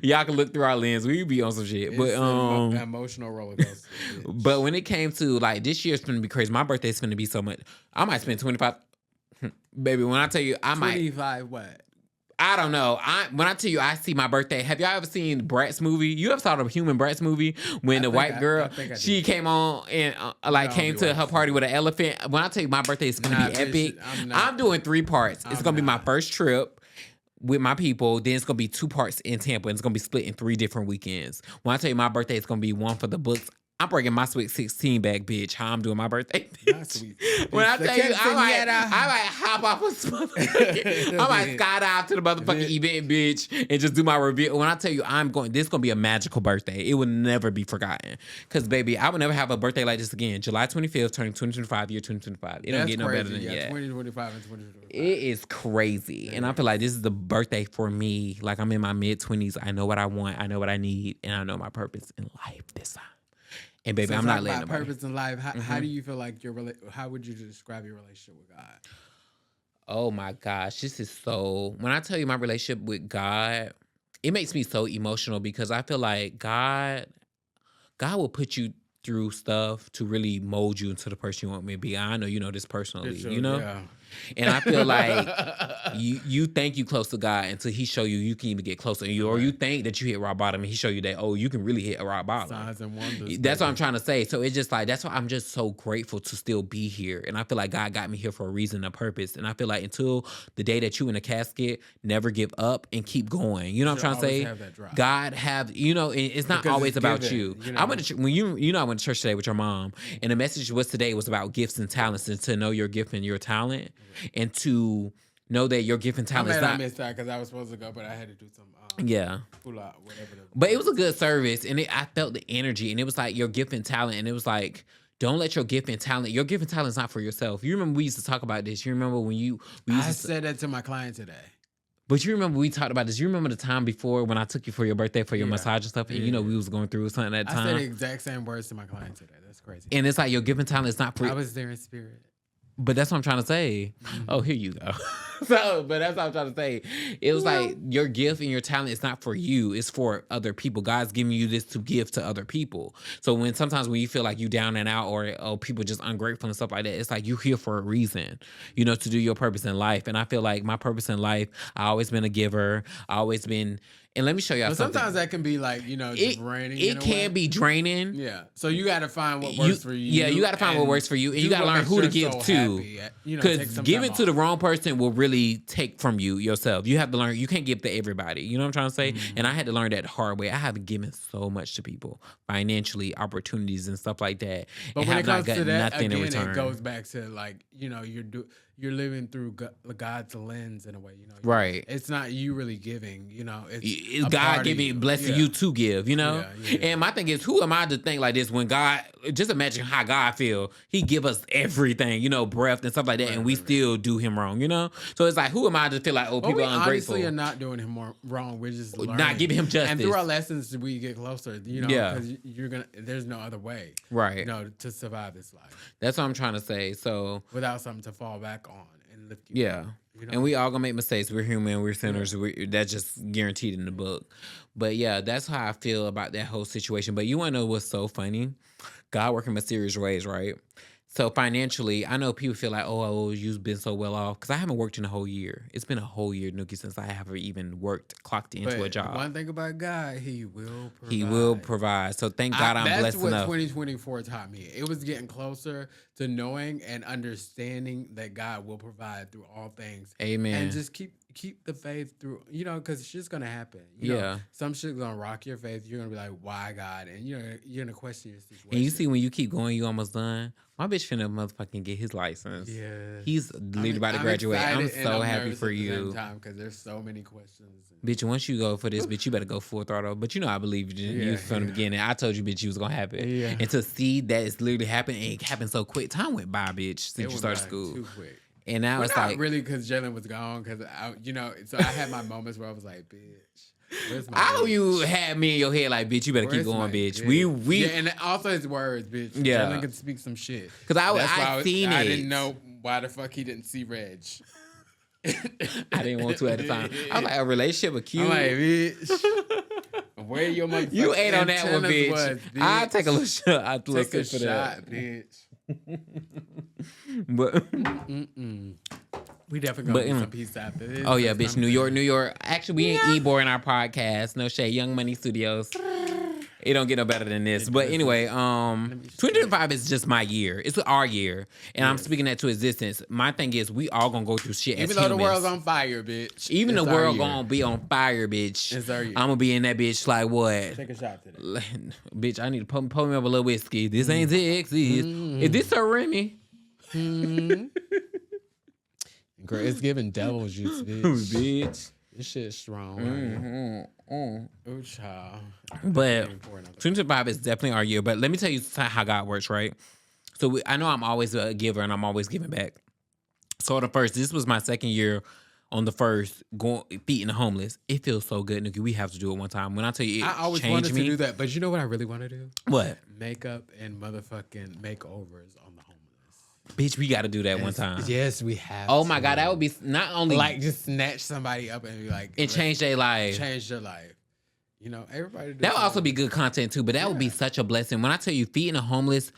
Y'all can look through our lens. We be on some shit. It's but an emotional roller coaster. But when it came to like this year's gonna be crazy. My birthday's gonna be so much. I might spend 25. Baby, when I tell you, I might 25 what? I don't know. When I tell you I see my birthday, have y'all ever seen Bratz movie? You ever saw the Human Bratz movie when the white girl she came on and came to her party with an elephant? When I tell you my birthday is gonna be epic, I'm doing 3 parts. It's gonna be my first trip with my people. Then it's gonna be 2 parts in Tampa, and it's gonna be split in 3 different weekends. When I tell you my birthday is gonna be one for the books. I'm bringing my Sweet 16 back, bitch. How I'm doing my birthday. When I tell you, I might hop off a I might skydive to the motherfucking event, bitch, and just do my review. When I tell you, this is going to be a magical birthday. It will never be forgotten. Because, baby, I will never have a birthday like this again. July 25th, turning 2025, year 2025. It don't get no better than that. 2025 and 2025. It is crazy. And I feel like this is the birthday for me. Like, I'm in my mid-20s. I know what I want. I know what I need. And I know my purpose in life this time. And baby, I'm not letting nobody. Purpose in life. How do you feel like how would you describe your relationship with God? Oh my gosh, this is so. When I tell you my relationship with God, it makes me so emotional because I feel like God will put you through stuff to really mold you into the person you want me to be. I know you know this personally, you know? Yeah. And I feel like you think you close to God until he show you can even get closer. Or you think that you hit rock bottom and he show you that, oh, you can really hit a rock bottom. Signs and wonders. That's what I'm trying to say. So it's just like, that's why I'm just so grateful to still be here. And I feel like God got me here for a reason, a purpose. And I feel like until the day that you in a casket, never give up and keep going. You know what I'm trying to say? Have that drive. God have, you know, it's not always about you. I went to I went to church today with your mom, and the message today was about gifts and talents, and to know your gift and your talent. And to know that your gift and talent is not. I missed that because I was supposed to go, but I had to do some. Whatever. But it was a good service, and I felt the energy, and it was like your gift and talent, and it was like, don't let your gift and talent. Your gift and talent is not for yourself. You remember we used to talk about this. You remember when I said that to my client today. But you remember we talked about this. You remember the time before when I took you for your birthday for your massage and stuff, and you know we was going through something at the time. I said the exact same words to my client today. That's crazy. And it's like your gift and talent is not for. I was there in spirit. But that's what I'm trying to say. Mm-hmm. Oh, here you go. But that's what I'm trying to say. It was like your gift and your talent is not for you. It's for other people. God's giving you this to give to other people. So sometimes when you feel like you down and out or people just ungrateful and stuff like that, it's like you're here for a reason, you know, to do your purpose in life. And I feel like my purpose in life, I always been a giver. I always been. And let me show y'all something. Sometimes that can be like, you know, draining. It can be draining. Yeah. So you got to find what works for you. Yeah, you got to find what works for you. And you got to learn who to give to. Because giving to the wrong person will really take from you yourself. You have to learn. You can't give to everybody. You know what I'm trying to say? Mm-hmm. And I had to learn that the hard way. I haven't given so much to people, financially, opportunities and stuff like that. But and when it comes to that, again, in return. It goes back to like, you know, you're living through God's lens in a way, you know. Right. It's not you really giving, you know. It's God giving, blessing you to give, you know. Yeah. And my thing is, who am I to think like this when God? Just imagine how God feel. He give us everything, you know, breath and stuff like that, and we still do Him wrong, you know. So it's like, who am I to feel like, people are ungrateful? Honestly, are not doing Him wrong. We're just learning. Not giving Him justice. And through our lessons, we get closer, you know. Because there's no other way, right? You know, to survive this life. That's what I'm trying to say. So without something to fall back on. Lift you up, you know? And we all gonna make mistakes. We're human. We're sinners. That's just guaranteed in the book. But yeah, that's how I feel about that whole situation. But you want to know what's so funny? God working mysterious ways, right? So financially, I know people feel like, oh, you've been so well off. Because I haven't worked in a whole year. It's been a whole year, Nookie, since I haven't even clocked into a job. One thing about God, He will provide. He will provide. So thank God I'm blessed enough. That's what 2024 taught me. It was getting closer to knowing and understanding that God will provide through all things. Amen. And just keep keep the faith through, because shit's gonna happen. Some shit's gonna rock your faith. You're gonna be like, why God? And you're gonna question your situation. And you see, when you keep going, you almost done. My bitch finna motherfucking get his license. Yeah, he's literally about to graduate. I'm so happy for you. Because there's so many questions. Bitch, once you go for this, bitch, you better go full throttle. But I believe you from the beginning. I told you, bitch, you was gonna happen. Yeah. And to see that it's literally happening, and it happened so quick. Time went by, bitch, since you started school. Too quick. And now it's not like really because Jalen was gone. Because so I had my moments where I was like, bitch. I hope you had me in your head like, bitch, you better keep going, bitch. We and also his words, bitch. Yeah. Jalen can speak some shit. Because I seen it. I didn't know why the fuck he didn't see Reg. I didn't want to at the time. I was like, a relationship with cute. I'm like, bitch. Where your motherfucking You ate on that one, bitch. Was, bitch. I'll take a little shot. I'll take a for shot, that. bitch. But we definitely gonna get some pizza after this. Oh yeah, bitch. New York. Actually, we ain't Ebor in our podcast. No shade. Young Money Studios. It don't get no better than this. But anyway, 2025 is just my year. It's our year. And I'm speaking that to existence. My thing is, we all gonna go through shit as humans. Even though the world's on fire, bitch. Even the world gonna be on fire, bitch. It's our year. I'm gonna be in that bitch like what? Take a shot today. Bitch, I need to pour me up a little whiskey. This ain't Texas. Is this a Remy? Girl, it's giving devil juice, bitch. This shit's strong. Oh, child. But 2025 is definitely our year. But let me tell you how God works, right? So I know I'm always a giver and I'm always giving back. So this was my second year on the first, feeding the homeless. It feels so good, Nikki. We have to do it one time. When I tell you, I always wanted to do that. But you know what I really want to do? What? Makeup and motherfucking makeovers on the homeless. Bitch, we got to do that one time. Yes, we have. Oh my God, that would be not only like just snatch somebody up and be like, and change their life. Change their life. Everybody. That would also be good content too. But that would be such a blessing. When I tell you, feeding the homeless,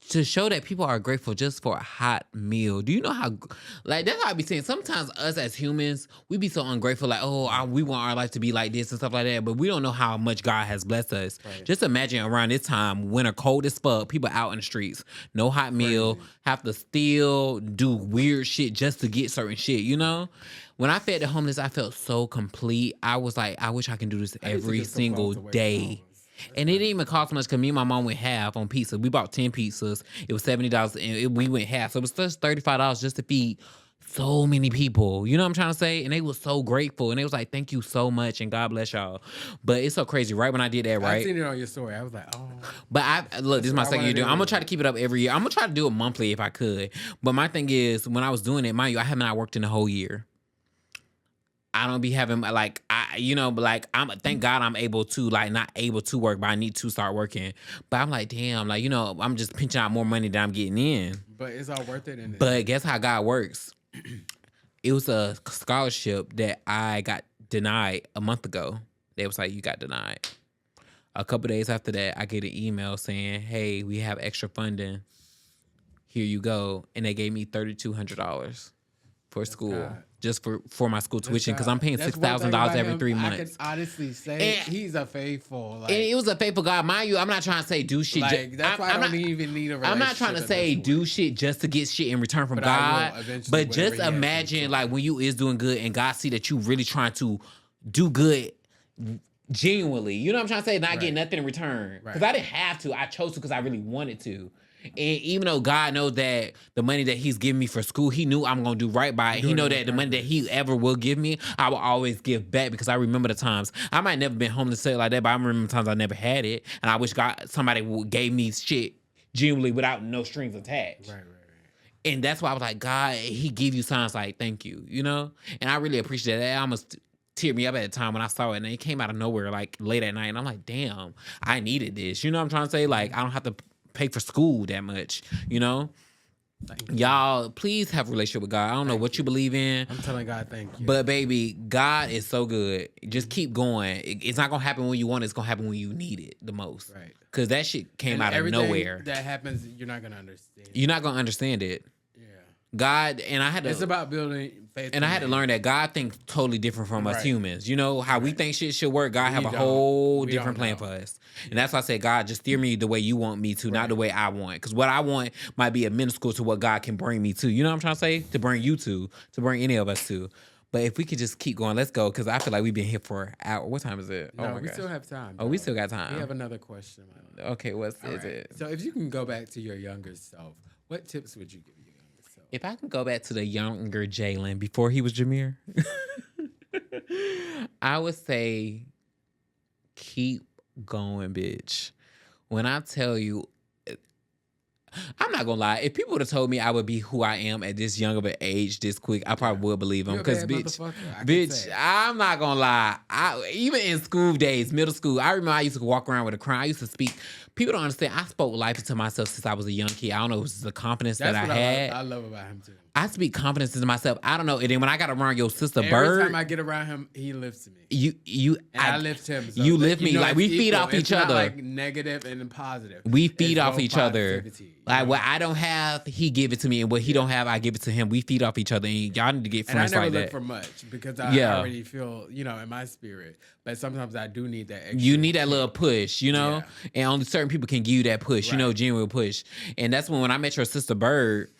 to show that people are grateful just for a hot meal. Do you know how, like, that's how I be saying, sometimes us as humans, we be so ungrateful, like, we want our life to be like this and stuff like that, but we don't know how much God has blessed us. Right. Just imagine around this time, winter cold as fuck, people out in the streets, no hot meal, have to still do weird shit just to get certain shit, When I fed the homeless, I felt so complete. I was like, I wish I can do this every single day. And it didn't even cost much because me and my mom went half on pizza. We bought 10 pizzas. It was $70 and we went half. So it was just $35 just to feed so many people. You know what I'm trying to say? And they was so grateful. And they was like, thank you so much and God bless y'all. But it's so crazy. Right when I did that, right? I seen it on your story. I was like, oh. But look, this is my second year doing. I'm going to try to keep it up every year. I'm going to try to do it monthly if I could. But my thing is, when I was doing it, mind you, I have not worked in a whole year. I don't be having thank God I'm able to, not able to work, but I need to start working. But I'm like, damn, I'm just pinching out more money than I'm getting in. But it's all worth it. But guess how God works? It was a scholarship that I got denied a month ago. They was like, you got denied. A couple days after that, I get an email saying, hey, we have extra funding. Here you go. And they gave me $3,200 for school. God. Just for my school tuition, because I'm paying $6,000 every 3 months. I can honestly say he's a faithful. And it was a faithful God, mind you. I'm not trying to say do shit. That's why I don't even need a relationship. I'm not trying to say do shit just to get shit in return from God. But just imagine when you is doing good and God see that you really trying to do good genuinely. You know what I'm trying to say? Not getting nothing in return. Because I didn't have to. I chose to because I really wanted to. And even though God knows that the money that he's giving me for school, he knew I'm going to do right by it. He know that the money that he ever will give me, I will always give back because I remember the times. I might never been homeless like that, but I remember times I never had it. And I wish somebody gave me shit genuinely without no strings attached. Right. And that's why I was like, God, he give you signs like, thank you, And I really appreciate that. I almost teared me up at the time when I saw it. And it came out of nowhere, late at night. And I'm like, damn, I needed this. You know what I'm trying to say? I don't have to pay for school that much, Y'all, please have a relationship with God. I don't know what you believe in. I'm telling God, thank you. But baby, God is so good. Just keep going. It's not gonna happen when you want it. It's gonna happen when you need it the most. Right. Because that shit came out of nowhere. That happens, you're not gonna understand. You're not gonna understand it. God, and I had to. It's about building faith. And I had to learn that God thinks totally different from us humans. How we think shit should work. God have a whole different plan for us. And that's why I said, God, just steer me the way you want me to, not the way I want. Because what I want might be a minuscule to what God can bring me to. You know what I'm trying to say? To bring you to bring any of us to. But if we could just keep going, let's go. Because I feel like we've been here for an hour. What time is it? No, Oh my we gosh. still have time. Oh, we still got We time. have another question. Okay, what All is right. it? So if you can go back to your younger self, what tips would you give your younger self? If I can go back to the younger Jalen before he was Jameer, I would say keep going, bitch. When I tell you, I'm not gonna lie. If people would have told me I would be who I am at this young of an age, this quick, I probably would believe them. You a Because, bad bitch, motherfucker, I can bitch, say it. I'm not gonna lie. Even in school days, middle school, I remember I used to walk around with a crown. I used to speak. People don't understand. I spoke life into myself since I was a young kid. I don't know. It was the confidence That's that what I had. I love about him too. I speak confidence into myself. I don't know. And then when I got around your sister Every Bird, time I get around him, he lifts me. I I lift him. So you lift me. Like, we it's feed equal. off each It's not other. like negative and positive. We feed It's off both each other. positivity, you Like, know? what I don't have, he give it to me, and what he don't have, I give it to him. We feed off each other, and y'all need to get And I friends never like look that. for much because I Yeah. already feel, in my spirit. But sometimes I do need that extra. You need that little push, Yeah. and only certain people can give you that push, Right. genuine push. And that's when I met your sister Bird,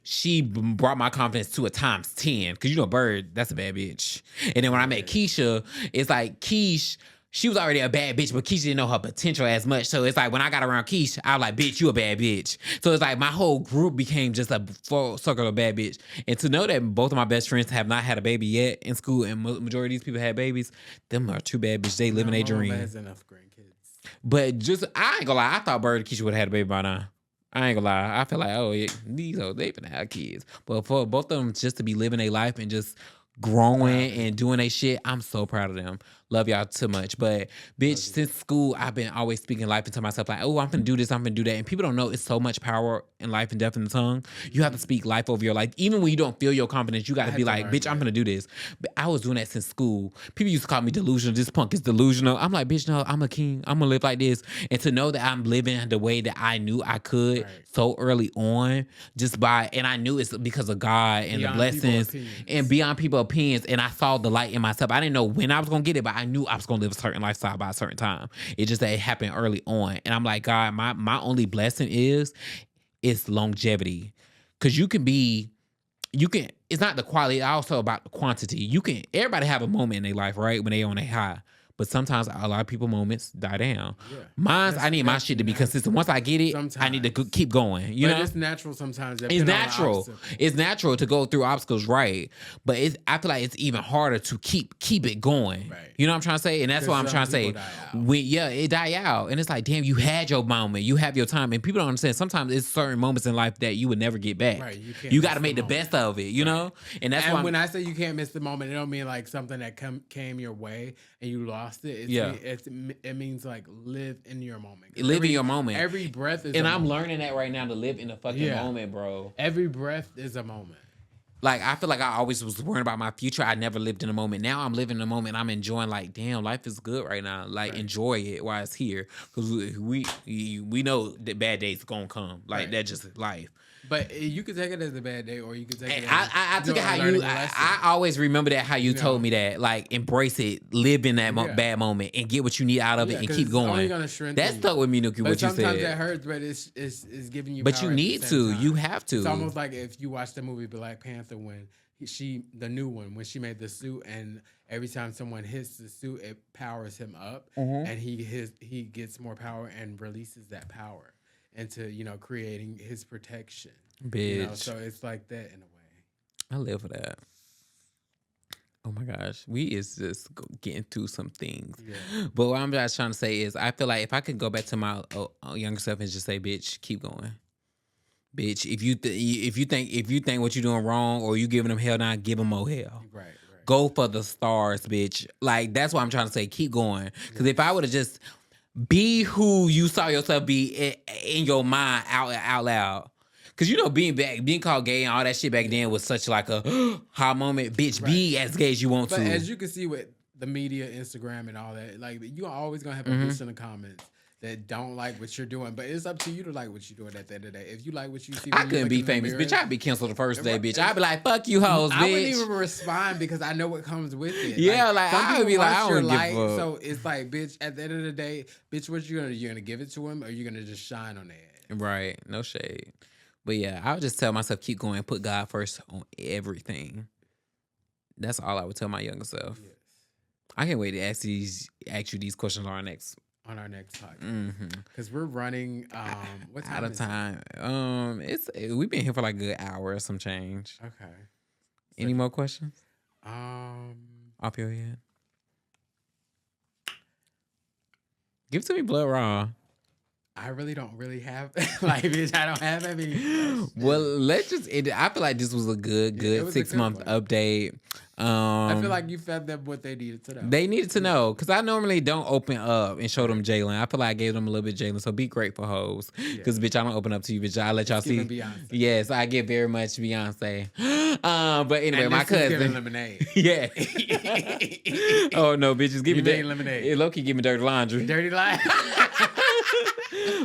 she brought my confidence to a times 10. Because Bird, that's a bad bitch. And then when I met Keisha, it's like Keish, she was already a bad bitch, but Keisha didn't know her potential as much. So it's like when I got around Keisha, I was like, bitch, you a bad bitch. So it's like my whole group became just a full circle of bad bitch. And to know that both of my best friends have not had a baby yet in school, and majority of these people had babies, them are two bad bitches. They living their My mama dream. has enough grandkids. But I ain't gonna lie, I thought Bird and Keisha would have had a baby by now. I ain't gonna lie. I feel like, these hoes, they finna have kids. But for both of them just to be living their life and just growing and doing their shit, I'm so proud of them. Love y'all too much. But, bitch, since school, I've been always speaking life into myself. Like, oh, I'm finna do this, I'm finna do that. And people don't know it's so much power in life and death in the tongue. You have to speak life over your life. Even when you don't feel your confidence, you gotta be like, bitch, I'm finna do this. But I was doing that since school. People used to call me delusional. This punk is delusional. I'm like, bitch, no, I'm a king. I'm gonna live like this. And to know that I'm living the way that I knew I could so early on, and I knew it's because of God and Beyond the blessings people's opinions. and beyond people's opinions. And I saw the light in myself. I didn't know when I was gonna get it, but I knew I was gonna live a certain lifestyle by a certain time. It's just that it happened early on. And I'm like, God, my only blessing is longevity. Cause it's not the quality, it's also about the quantity. Everybody have a moment in their life, right? When they on a high. But sometimes a lot of people moments die down. Yeah. I need my shit to be consistent. Once I get it, I need to keep going. You know? It's natural sometimes. It's natural. It's natural to go through obstacles, right? But I feel like it's even harder to keep it going. Right. You know what I'm trying to say? And that's what I'm trying to say. It die out. And it's like, damn, you had your moment. You have your time. And people don't understand. Sometimes it's certain moments in life that you would never get back. Right. You got to make the best of it, you know? And that's why when I say you can't miss the moment, it don't mean like something that came your way and you lost it. It means like live in your moment. Live in your moment. Every breath is And a I'm moment. learning that right now, to live in the fucking moment, bro. Every breath is a moment. Like, I feel like I always was worrying about my future. I never lived in the moment. Now I'm living in the moment. I'm enjoying, like, damn, life is good right now. Like, enjoy it while it's here. Because we know that bad days gonna come. Like, that's just life. But you could take it as a bad day, or you could take it as I took it how learning you. a lesson. I always remember that how you told me that. Like, embrace it, live in that bad moment, and get what you need out of it, and 'cause keep it's only going. gonna strengthen That you. stuck with me, Nuki. But What you sometimes said. that hurts, but it's giving you. But power you at the need same to. time. You have to. It's almost like if you watch the movie Black Panther when the new one, when she made the suit, and every time someone hits the suit, it powers him up, and he gets more power and releases that power into creating his protection. Bitch. So it's like that in a way. I live for that. Oh my gosh, we is just getting through some things. Yeah. But what I'm just trying to say is, I feel like if I could go back to my younger self and just say, "Bitch, keep going." Bitch, if you think what you're doing wrong or you giving them hell, now give them more hell. Right. Go for the stars, bitch. Like, that's what I'm trying to say. Keep going. Because if I would have just be who you saw yourself be in your mind out loud. Because, being called gay and all that shit back then was such like a high moment. Bitch, be as gay as you want to. But as you can see with the media, Instagram and all that, like, you're always going to have a bitch in the comments that don't like what you're doing. But it's up to you to like what you're doing at the end of the day. If you like what you see, I couldn't be famous, bitch. I'd be canceled the first day, bitch. I'd be like, fuck you hoes, bitch. I wouldn't even respond because I know what comes with it. Yeah, like some I would be people like, I want your don't give a fuck. So it's like, bitch, at the end of the day, bitch, what you gonna do? You're gonna give it to him, or you're gonna just shine on that? Right. No shade. But yeah, I would just tell myself, keep going, put God first on everything. That's all I would tell my younger self. Yes. I can't wait to ask you these questions on our next podcast. Mm-hmm. Because we're running. What time out of is time. We've been here for like a good hour or some change. it? Okay. Any more questions Um, off your head? Give it to me, blood raw. I really don't have like, bitch. I don't have any. Well, let's just. I feel like this was a good it was a 6 good month one. update. I feel like you fed them what they needed to know. They needed to know because I normally don't open up and show them Jalen. I feel like I gave them a little bit Jalen. So be grateful, hoes. Because bitch, I don't open up to you, bitch. I let y'all see. Beyonce. Yes, I get very much Beyonce. But anyway, and my cousin. Lemonade. Yeah. Oh no, bitches, give me lemonade. Low-key, give me dirty laundry. Dirty line.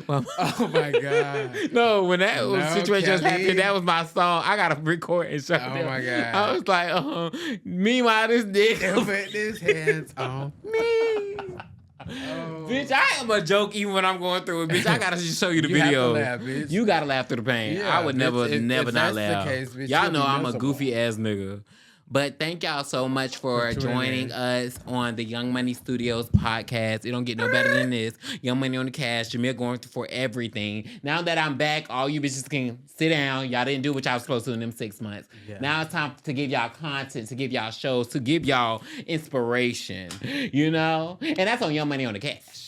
Well, oh my god! No, when that situation was happening, that was my song. I gotta record and show them. Oh my god! I was like, meanwhile, this nigga put his hands on me. Oh. Bitch, I am a joke even when I'm going through it. Bitch, I gotta just show you the you video. Have to laugh, bitch. You gotta laugh through the pain. Yeah, I would bitch, never if not that's laugh. The case, bitch, y'all know I'm miserable. a goofy ass nigga. But thank y'all so much for joining us on the Young Money Studios podcast. It don't get no better than this. Young Money on the Cash. Jameer going through for everything. Now that I'm back, all you bitches can sit down. Y'all didn't do what y'all was supposed to in them 6 months. Yeah. Now it's time to give y'all content, to give y'all shows, to give y'all inspiration. You know? And that's on Young Money on the Cash.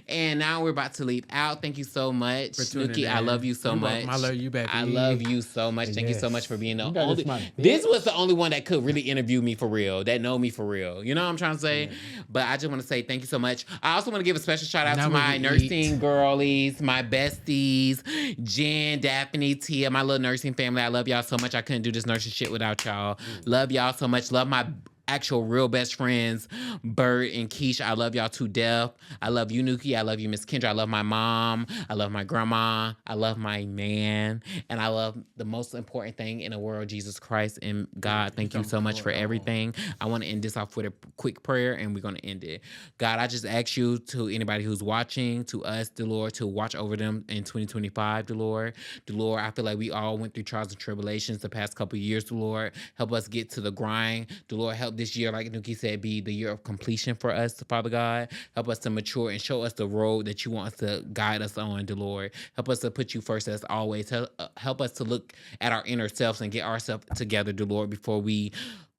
And now we're about to leave out. Thank you so much. Nuki, I love you so much. I love you, baby. I love you so much. Thank you so much for being the only. This was the only one that could really interview me for real, that know me for real. You know what I'm trying to say? Yeah. But I just want to say thank you so much. I also want to give a special shout out to my nursing girlies, my besties, Jen, Daphne, Tia, my little nursing family. I love y'all so much. I couldn't do this nursing shit without y'all. Love y'all so much. Love my actual real best friends, Bert and Keisha. I love y'all to death. I love you, Nuki. I love you, Miss Kendra. I love my mom. I love my grandma. I love my man. And I love the most important thing in the world, Jesus Christ and God. Thank you so much for everything. I want to end this off with a quick prayer, and we're going to end it. God, I just ask you, to anybody who's watching, to us, the Lord, to watch over them in 2025, the Lord. The Lord, I feel like we all went through trials and tribulations the past couple of years, the Lord. Help us get to the grind. The Lord, help this year, like Nuki said, be the year of completion for us, Father God. Help us to mature and show us the road that you want us to guide us on, the Lord. Help us to put you first as always. Help us to look at our inner selves and get ourselves together, the Lord, before we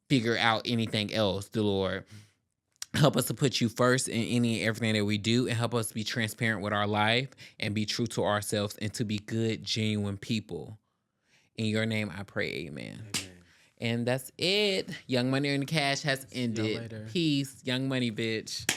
figure out anything else, the Lord. Help us to put you first in any and everything that we do, and help us to be transparent with our life and be true to ourselves and to be good, genuine people. In your name, I pray, amen. And that's it. Young Money in the Cash has ended. Peace. Young Money, bitch.